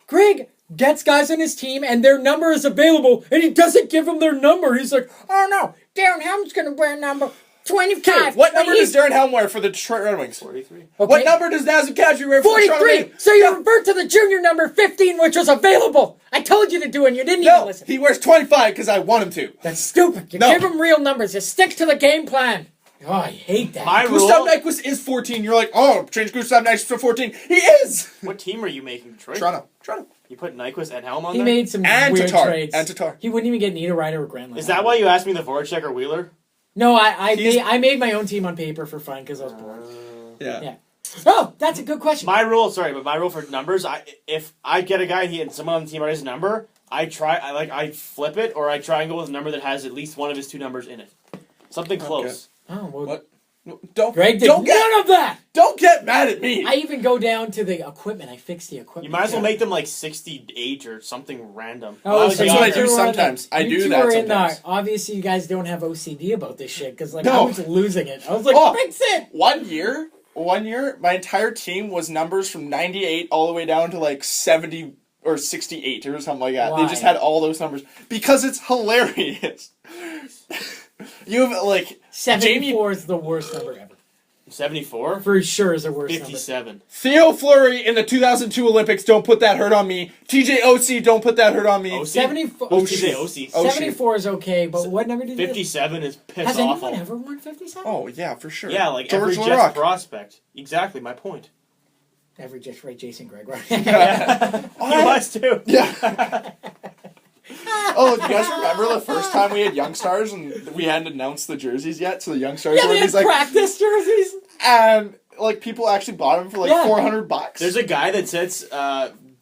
Greg gets guys on his team and their number is available and he doesn't give them their number. He's like, oh no, Darren Helm's going to wear number 25. What number He's does Darren Helm wear for the Detroit Red Wings? 43. Okay. What number does Nazem Kadri wear for the Toronto 43. Maple Leafs? So you revert to the junior number 15, which was available. I told you to do it and you didn't even No, listen. he wears 25 because I want him to. That's stupid. You No. give him real numbers. You stick to the game plan. Oh, I hate that. My Gustav rule. Nyquist is 14. You're like, oh, change Gustav Nyquist to 14. He is! What team are you making, Detroit? Toronto. You put Nyquist and Helm on He there? made some And weird Tatar. trades. And Tatar. He wouldn't even get Niederreiter or Granlund. Is that why you asked me the Voracek or Wheeler? No, He's- I made my own team on paper for fun because I was bored. Yeah. Yeah. Oh, that's a good question. My rule for numbers, if I get a guy and someone on the team already has a number, I flip it, or I try and go with a number that has at least one of his two numbers in it. Something close. Oh, well, What? Don't Greg did don't get none of that. don't get mad at me. I even go down to the equipment. I fix the equipment. You might as well make them like 68 or something random. Oh, That was that's the what I other- do sometimes. I do that sometimes. Obviously, you guys don't have OCD about this shit because, like, No. I was losing it. I was like, Oh. fix it. One year, my entire team was numbers from 98 all the way down to like 70 or 68 or something like that. Why? They just had all those numbers because it's hilarious. You have like 74 is the worst number ever. 74? For sure is the worst number. 57. Theo Fleury in the 2002 Olympics. Don't put that hurt on me. TJ Oshie, don't put that hurt on me. OC? 74, TJ Oshie. 74 is okay, but what number did you 57 is piss Has awful. anyone ever won 57? Oh yeah, for sure. Yeah, like George every Jets Laraque. prospect. Exactly my point. Every just right, Jason Gregoire. Yeah. He was too. Yeah. Oh, do you guys remember the first time we had Young Stars and we hadn't announced the jerseys yet? So the Young Stars Yeah, were they had these like, practice jerseys. and like people actually bought them for like Yeah. $400. There's a guy that sits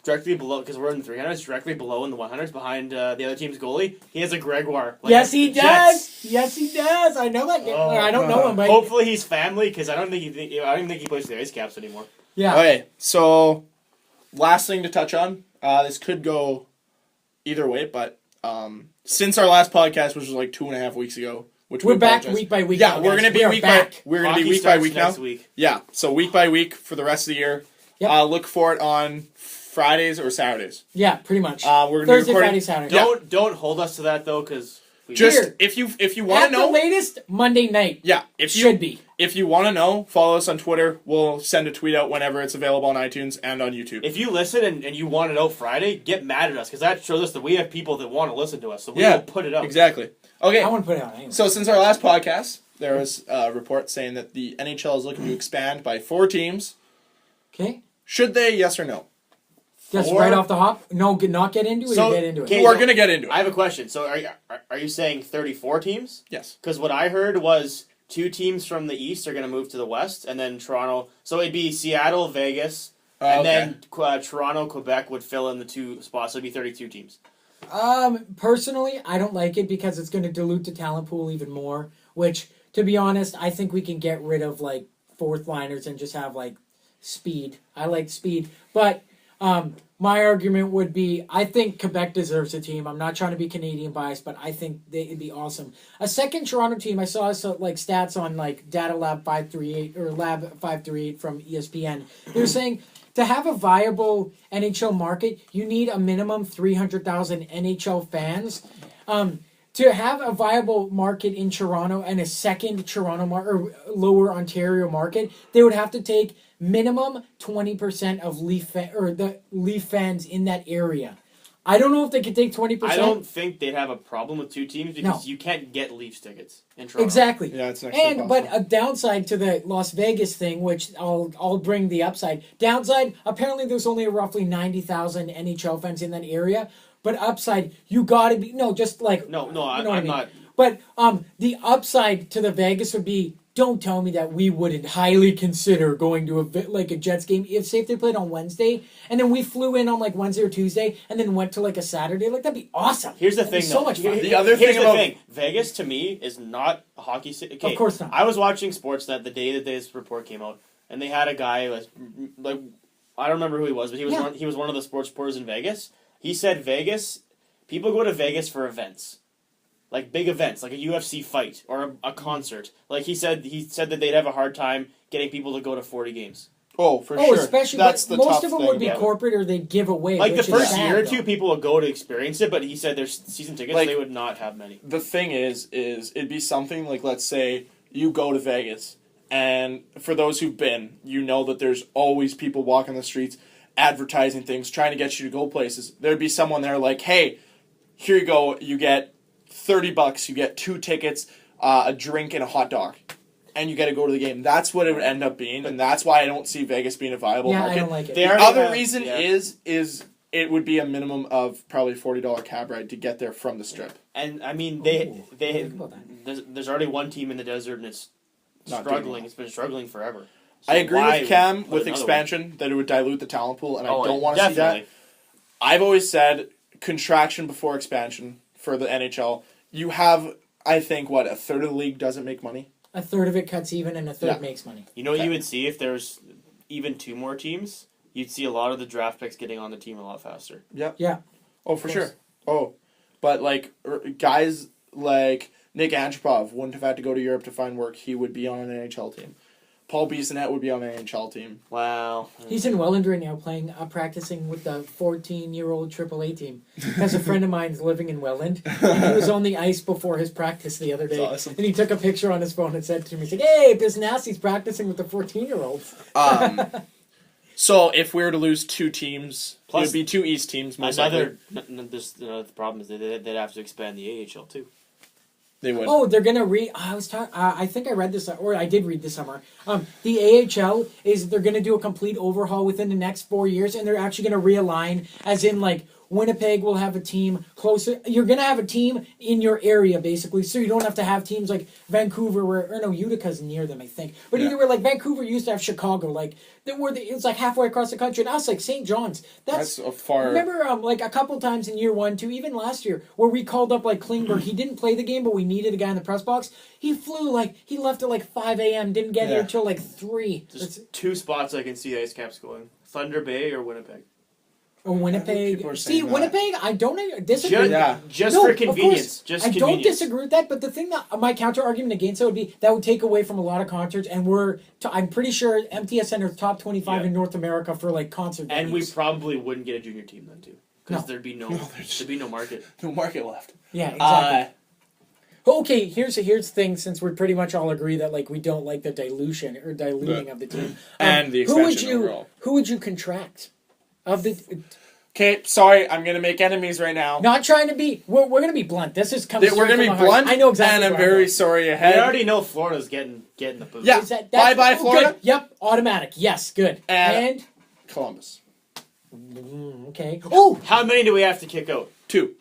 directly below, because we're in the 300s, directly below in the 100s, behind the other team's goalie. He has a Gregoire. Like Yes, he does. Jets. Yes, he does. I know that. Oh, I don't know him, but Hopefully he's family, because I don't even think he plays for the Ice Caps anymore. yeah. Okay, so last thing to touch on. This could go either way, but since our last podcast, which was like 2.5 weeks ago, which We're we back apologize. week by week. Yeah, now, we're guys. gonna be We are week back. by we're gonna Hockey be week by starts week now. next week. Yeah, so week by week for the rest of the year. Yep. Look for it on Fridays or Saturdays. Yeah, pretty much. We're gonna Thursday, be recording. Friday, Saturday. Yeah. Don't hold us to that though, because Just Here. if you want At to know, the latest, Monday night. yeah, if you Should be. if you want to know, follow us on Twitter. We'll send a tweet out whenever it's available on iTunes and on YouTube. if you listen and you want it out Friday, get mad at us, because that shows us that we have people that want to listen to us, so we Yeah, will put it out. Exactly. Okay. I want to put it on anyway. So since our last podcast, there was a report saying that the NHL is looking to expand by 4 teams. Okay. Should they? Yes or no? Just Or- right off the hop. No, not get into it. So, or get into it. okay, We're gonna get into it. I have a question. So are you saying 34 teams? Yes. Because what I heard was 2 teams from the East are going to move to the West, and then Toronto. So it'd be Seattle, Vegas, and then Toronto, Quebec would fill in the 2 spots. So it'd be 32 teams. Personally, I don't like it because it's going to dilute the talent pool even more. Which, to be honest, I think we can get rid of like 4th liners and just have like speed. I like speed, but my argument would be I think Quebec deserves a team. I'm not trying to be Canadian biased, but I think it'd be awesome. A second Toronto team. I saw like stats on like Data Lab 538 or Lab 538 from ESPN. They're saying to have a viable NHL market, you need a minimum 300,000 NHL fans. To have a viable market in Toronto and a second Toronto or lower Ontario market, they would have to take minimum 20% of the Leaf fans in that area. I don't know if they could take 20%. I don't think they'd have a problem with 2 teams because you can't get Leafs tickets in Toronto. Exactly. Yeah, it's next to And but impossible. a downside to the Las Vegas thing, which I'll bring the upside. Downside, apparently there's only roughly 90,000 NHL fans in that area. But upside, you gotta be just like No, you know I'm what I mean? not. But the upside to the Vegas would be, don't tell me that we wouldn't highly consider going to a Jets game if say if they played on Wednesday and then we flew in on like Wednesday or Tuesday and then went to like a Saturday, like that'd be awesome. Here's the That'd be thing, so though. much fun. The other Here's thing the about- thing. Vegas to me is not a hockey city. Okay, Of course not. I was watching Sportsnet the day that this report came out, and they had a guy like I don't remember who he was, but he was one of the sports reporters in Vegas. He said Vegas, people go to Vegas for events. Like big events, like a UFC fight or a concert. Like he said that they'd have a hard time getting people to go to 40 games. Oh, for sure. Especially That's but the most tough of them thing would be about it. corporate or they'd give away. Like the which is first sad, year or though. 2, people would go to experience it, but he said their season tickets, Like- they would not have many. The thing is it'd be something like, let's say you go to Vegas, and for those who've been, you know that there's always people walking the streets advertising things, trying to get you to go places. There'd be someone there like, hey, here you go, you get $30, you get 2 tickets, a drink, and a hot dog. And you get to go to the game. That's what it would end up being, and that's why I don't see Vegas being a viable Yeah, market. I don't like it. They The already other have- reason yeah. is it would be a minimum of probably $40 cab ride to get there from the strip. And I mean, Ooh, they think about that. there's already one team in the desert, and it's Not doing struggling. well. It's been struggling forever. So I agree why with Cam put with another expansion that it would dilute the talent pool, and I one? don't want to see that. I've always said contraction before expansion for the NHL. You have, I think, a third of the league doesn't make money. A third of it cuts even, and a third makes money. You know what you would see if there's even 2 more teams? You'd see a lot of the draft picks getting on the team a lot faster. Yeah. Yeah. Oh, for sure. Oh, but guys like Nick Antropov wouldn't have had to go to Europe to find work. He would be on an NHL team. Paul Bissonnette would be on an NHL team. Wow. He's in Welland right now practicing with the 14-year-old AAA team. Because a friend of mine is living in Welland. And he was on the ice before his practice the other day. That's awesome. And he took a picture on his phone and said to me, "Hey, Bissonnette's practicing with the 14-year-olds." So if we were to lose 2 teams, Plus, it would be 2 East teams. Most likely. The problem is they'd have to expand the AHL too. They would. Oh, they're gonna I think I read this, or I did read this summer. The AHL they're gonna do a complete overhaul within the next 4 years, and they're actually gonna realign, as in Winnipeg will have a team closer. You're gonna have a team in your area basically, so you don't have to have teams like Vancouver, Utica's near them, I think. But either way, Vancouver used to have Chicago, it was halfway across the country, and us St. John's. That's a far. Remember, a couple times in year 1, 2, even last year, where we called up Klingberg. He didn't play the game, but we needed a guy in the press box. He flew he left at 5 a.m. Didn't get here until 3. Just 2 spots I can see Ice Caps going: Thunder Bay or Winnipeg. Or Winnipeg. See, Winnipeg, I don't disagree. Just for convenience. I don't disagree with that, but the thing that my counter argument against it would be that would take away from a lot of concerts, and I'm pretty sure MTS Center is top 25 in North America for concert venues. And we probably wouldn't get a junior team then too, because there'd be no market. No market left. Yeah, exactly. Okay, here's the thing. Since we pretty much all agree that we don't like the dilution or diluting of the team, and the expansion overall. Who would you contract? Okay, sorry, I'm gonna make enemies right now. Not trying to be. We're gonna be blunt. This is coming. We're gonna be blunt. I know exactly. And I'm very sorry ahead. We already know Florida's getting the boot. Yeah. Bye, Florida. Good. Yep. Automatic. Yes. Good. And Columbus. Okay. Oh, how many do we have to kick out? 2.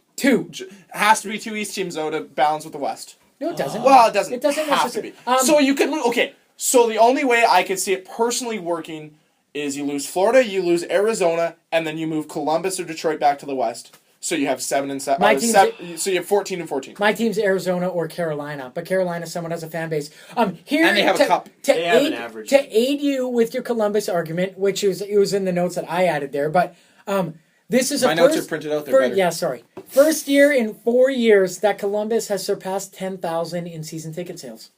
Has to be 2 East teams though to balance with the West. No, it doesn't. Well, it doesn't. It doesn't have to be. So you could lose. Okay. So the only way I could see it personally working is you lose Florida, you lose Arizona, and then you move Columbus or Detroit back to the West. So you have 7 and 7. So you have 14 and 14. My team's Arizona or Carolina, but Carolina, someone has a fan base. Here and they have a cup. They have an average. To aid you with your Columbus argument, which it was in the notes that I added there, but this is my notes are printed out there. Yeah, sorry. First year in 4 years that Columbus has surpassed 10,000 in season ticket sales.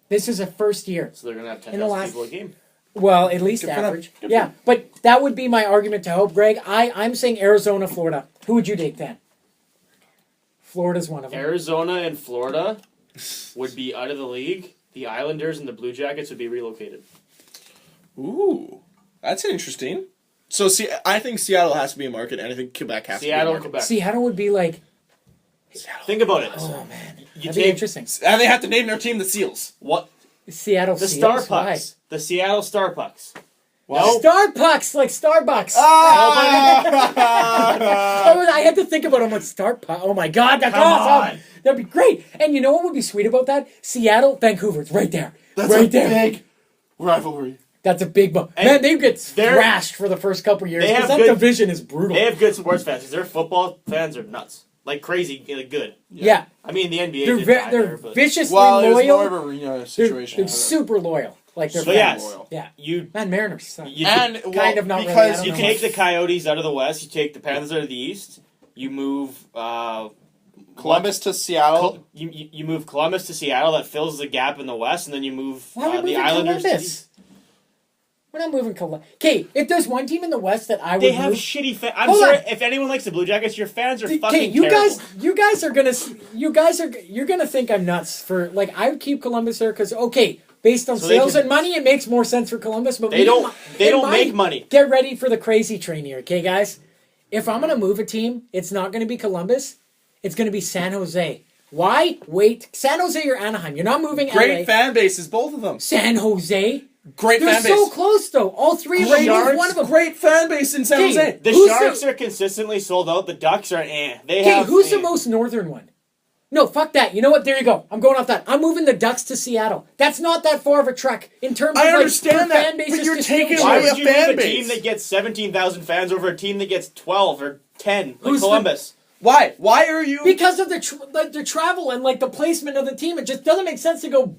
This is a first year. So they're gonna have 10,000 people a game. Well, at least average. Yeah, but that would be my argument to help, Greg. I'm saying Arizona, Florida. Who would you take then? Florida's one of them. Arizona and Florida would be out of the league. The Islanders and the Blue Jackets would be relocated. Ooh, that's interesting. So, I think Seattle has to be a market, and I think Quebec has to be a market. Quebec. Seattle would be Think about it. Oh, man. That'd be interesting. And they have to name their team the Seals. What? Seattle The Seals? Starpucks. The Seattle Starpucks. Well, Starbucks, like Starbucks. I had to think about them with Starbucks. Oh my God, that's awesome. That'd be great. And you know what would be sweet about that? Seattle, Vancouver. It's right there. That's right there. Big rivalry. That's a big man, they get thrashed for the first couple years because that division is brutal. They have good sports fans because their football fans are nuts. Like crazy, good. Yeah. I mean, the NBA. They're viciously loyal. Well, it's more of a arena situation. They're super loyal. Like they're loyal. Yeah. Mariners. Kind of not because really. You take the Coyotes out of the West. You take the Panthers out of the East. You move Columbus to Seattle. You move Columbus to Seattle. That fills the gap in the West, and then you move the Islanders. Islanders. To the East. We're not moving Columbus. Okay, if there's one team in the West that I would they have move, shitty fans. I'm sorry if anyone likes the Blue Jackets. Your fans are fucking terrible. you're gonna think I'm nuts for I would keep Columbus there because based on sales and money, it makes more sense for Columbus. But they don't make money. Get ready for the crazy train here, okay, guys? If I'm gonna move a team, it's not gonna be Columbus. It's gonna be San Jose. Why? Wait, San Jose or Anaheim? You're not moving. Great LA. fan bases, both of them. San Jose. Great fan base. They're so close, though. All three of them. One of them. Great fan base in San Jose. The Sharks are consistently sold out. The Ducks are who's the most northern one? No, fuck that. You know what? There you go. I'm going off that. I'm moving the Ducks to Seattle. That's not that far of a trek in terms of understand that, fan bases. but you're taking Why away would you move a team that gets 17,000 fans over a team that gets 12 or 10 like Columbus? Why? Why are you? Because of the travel and like the placement of the team. It just doesn't make sense to go.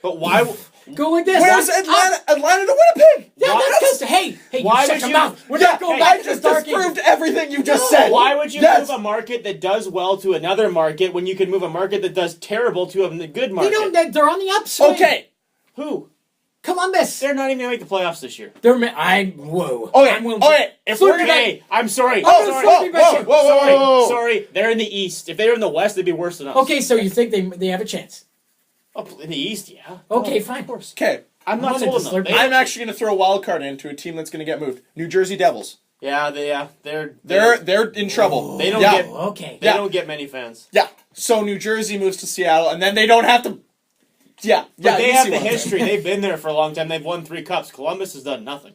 But why? Go like this. Where's Atlanta to Winnipeg? Yeah, Why- that's because hey, Why you shut would your you- mouth. We're Yeah, not going I back to just the dark disproved ages. everything you just said. Why would you Yes. move a market that does well to another market when you can move a market that does terrible to a good market? They're on the upswing. Okay. Who? Columbus. They're not even gonna make the playoffs this year. Whoa. Okay. I'm willing to- Okay. If we're gonna. Okay, I'm sorry. Oh, sorry. sorry. Whoa. Sorry. They're in the East. If they were in the West, they'd be worse than us. Okay, so you think they have a chance? Oh, in the East, yeah. Okay, fine. Of course. Okay. I'm not I'm sold gonna on them. slurp it. I'm actually going to throw a wild card into a team that's going to get moved. New Jersey Devils. Yeah, They're in trouble. They don't Yeah. get. Okay. They Yeah. don't get many fans. Yeah. So New Jersey moves to Seattle, and then they don't have to. Yeah. But they you have see the what I'm saying. history. They've been there for a long time. They've won 3 cups. Columbus has done nothing.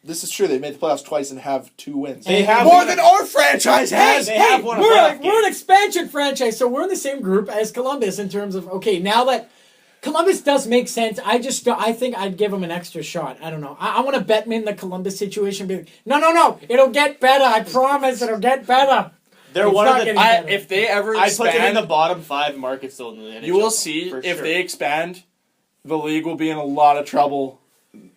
This is true. They made the playoffs twice and have 2 wins. They have more than our franchise has. They have won a playoff game. we're an expansion franchise, so we're in the same group as Columbus in terms of okay. Now that Columbus does make sense, I think I'd give them an extra shot. I don't know. I want to bet me in the Columbus situation. Be like, no, it'll get better. I promise, it'll get better. They're It's one not of the. getting better. If they ever I put them in expand, the bottom 5 markets though in the NHL. you will see for if sure. they expand, the league will be in a lot of trouble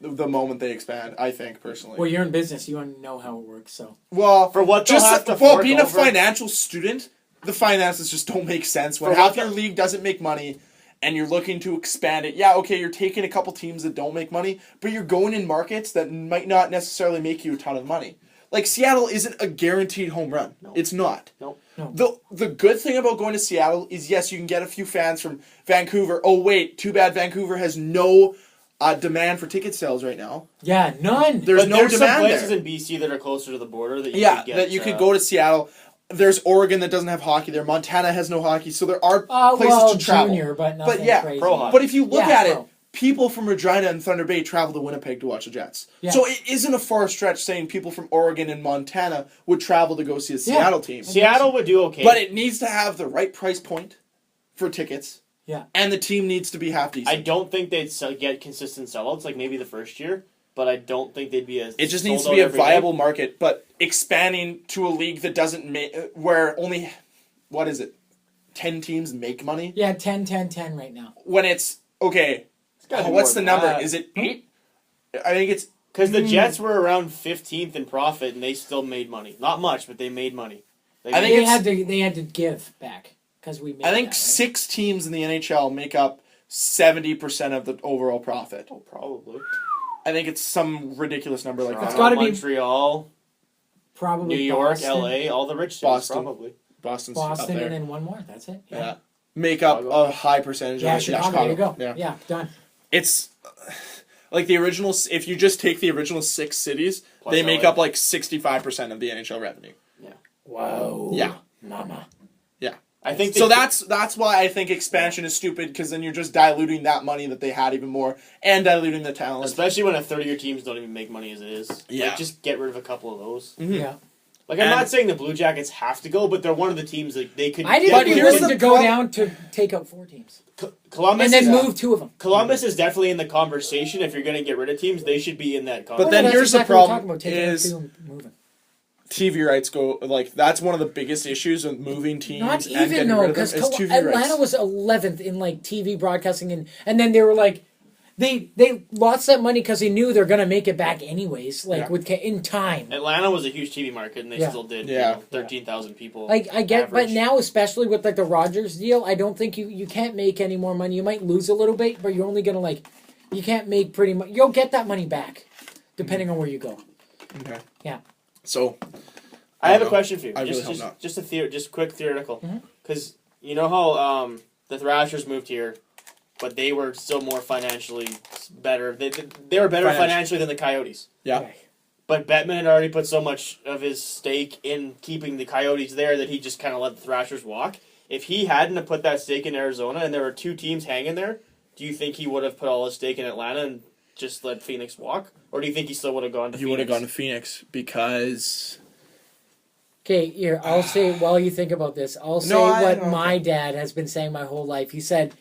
the moment they expand. I think personally. Well, you're in business. You want to know how it works. So Well, For what they'll have to fork being a over. financial student, the finances just don't make sense. When For half what your league doesn't make money, and you're looking to expand it, yeah, okay, you're taking a couple teams that don't make money, but you're going in markets that might not necessarily make you a ton of money. Like Seattle isn't a guaranteed home run. No. It's not. No. The good thing about going to Seattle is yes, you can get a few fans from Vancouver. Oh wait, too bad Vancouver has no demand for ticket sales right now. yeah, none. There's But no there's demand some places there. in BC that are closer to the border that you Yeah, could get, that you could go to Seattle. There's Oregon that doesn't have hockey there. Montana has no hockey, so there are places to travel. Junior, but nothing But yeah, crazy. pro hockey. But if you look Yeah, at pro. it, people from Regina and Thunder Bay travel to Winnipeg to watch the Jets. Yeah. So it isn't a far stretch saying people from Oregon and Montana would travel to go see a Seattle team. Seattle would do okay. But it needs to have the right price point for tickets. Yeah. And the team needs to be half decent. I don't think they'd get consistent sellouts like maybe the first year, but I don't think they'd be as. It just sold needs to out be a every day. viable market, but expanding to a league that doesn't make where only 10 teams make money Yeah, 10 right now. when it's okay. gotta be What's more the than number? that. Is it 8? I think it's Because the Jets were around 15th in profit and they still made money. Not much, but they made money. I think They had to give back because we made I think that, right? 6 teams in the NHL make up 70% of the overall profit. Oh, probably. I think it's some ridiculous number like Toronto, that. gotta be- Montreal, Probably New York, Boston, LA, all the rich cities, Boston. probably. Boston's up Boston, there. and then one more. That's it. Yeah. Make up Chicago. a high percentage Yeah, of it. Chicago. There you go. Yeah, done. It's like the original. If you just take the original 6 cities, Plus they make LA. up like 65% of the NHL revenue. Whoa. Yeah. Mama. I think So they- that's why I think expansion is stupid, because then you're just diluting that money that they had even more and diluting the talent. especially when a third of your teams don't even make money as it is. Yeah. Like, just get rid of a couple of those. Yeah. Like, I'm And- not saying the Blue Jackets have to go, but they're one of the teams that they could. I But didn't be here's willing the to go prob- down to take out 4 teams Columbus and then is, move 2 of them. Columbus is definitely in the conversation. If you're going to get rid of teams, they should be in that But conversation. then that's here's the exactly what we're problem talking about, taking out is 2 and moving. TV rights go like that's one of the biggest issues with moving teams Not and even getting though, rid of them because is TV Atlanta rights. was 11th in like TV broadcasting, and then they were like, they lost that money because they knew they're gonna make it back anyways, like Yeah. with in time. Atlanta was a huge TV market, and they Yeah. still did. Yeah. 13,000 people. Like I get, but average. now especially with like the Rogers deal, I don't think you can't make any more money. You might lose a little bit, but you're only gonna you can't make pretty much. You'll get that money back, depending on where you go. Okay. Yeah. So I have a know. question for you. I really just hope just, not. just a just quick theoretical. Mhm. Because you know how the Thrashers moved here, but they were still more financially better. They were better financially than the Coyotes. yeah. Okay. But Bettman had already put so much of his stake in keeping the Coyotes there that he just kind of let the Thrashers walk. If he hadn't have put that stake in Arizona and there were 2 teams hanging there, do you think he would have put all his stake in Atlanta and just let Phoenix walk? Or do you think he still would have gone to He Phoenix? would have gone to Phoenix because Okay, here, I'll say, while you think about this, I'll say I what my dad has been saying my whole life. He said,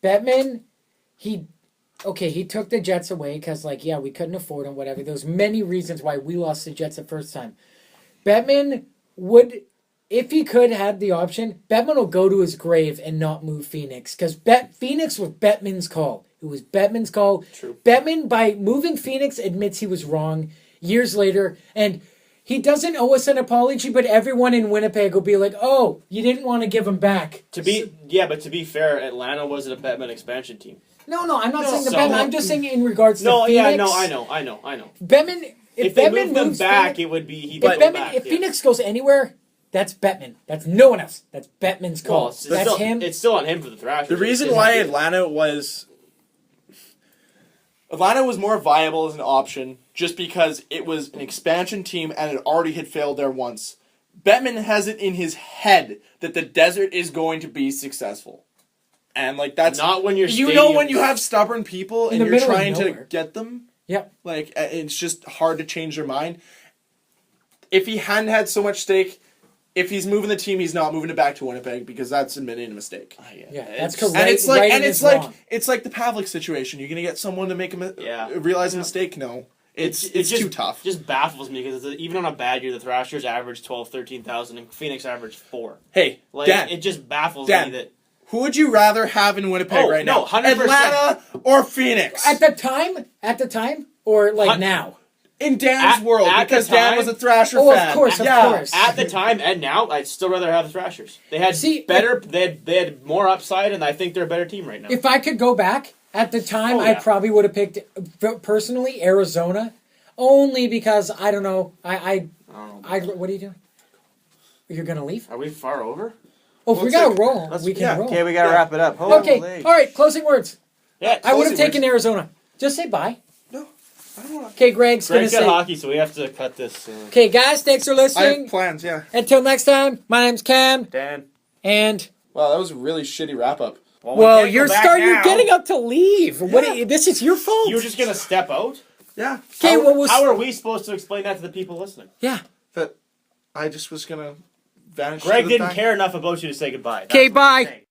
Bettman, he took the Jets away because, we couldn't afford him, whatever. There's many reasons why we lost the Jets the first time. Bettman would if he could have the option, Bettman will go to his grave and not move Phoenix because Phoenix was Bettman's call. It was Bettman's call. True. Bettman, by moving Phoenix, admits he was wrong years later, and he doesn't owe us an apology, but everyone in Winnipeg will be like, "Oh, you didn't want to give him back." But to be fair, Atlanta wasn't a Bettman expansion team. No, I'm not saying the so- Bettman. I'm just saying in regards to Phoenix. Yeah, no, I know. Bettman, If they Bettman moved them moves back, Phoenix, it would be if Phoenix goes anywhere, that's Bettman. That's no one else. That's Bettman's call. Well, That's him. It's still on him for the Thrashers. The reason why Atlanta was more viable as an option just because it was an expansion team and it already had failed there once. Bettman has it in his head that the desert is going to be successful. And like that's not when you're when you have stubborn people and you're trying to get them. Yep. Like it's just hard to change their mind. If he hadn't had so much stake, if he's moving the team, he's not moving it back to Winnipeg because that's admitting a mistake. Yeah, that's correct. And it's like, right it's like the Pavlik situation. You're gonna get someone to make realize a mistake. No, it's just too tough. Just baffles me because even on a bad year, the Thrashers averaged 13,000 and Phoenix averaged 4. Hey, Dan, it just baffles Dan, me that. Who would you rather have in Winnipeg right now? 100%. Atlanta or Phoenix? At the time, or like now. In Dan's world, because Dan was a Thrasher Of fan. course. At the time and now, I'd still rather have the Thrashers. They had they had more upside, and I think they're a better team right now. If I could go back, at the time, I probably would have picked, personally, Arizona. Only because, I don't know, I don't know. What are you doing? You're going to leave? Are we far over? Oh, if we got to roll, we can roll. Okay, we got to wrap it up. Okay, all right, closing words. Yeah, I would have taken Arizona. Just say bye. No. I don't want to. Okay, Greg's going to say... hockey, so we have to cut this. Okay, guys, thanks for I listening. have plans, yeah. Until next time, my name's Cam. Dan. And... Wow, that was a really shitty wrap-up. Well, you're getting up to leave. Yeah. This is your fault. You were just going to step out? Yeah. Okay, how are we supposed to explain that to the people listening? Yeah. That I just was going to vanish. Greg didn't care enough about you to say goodbye. Okay, bye.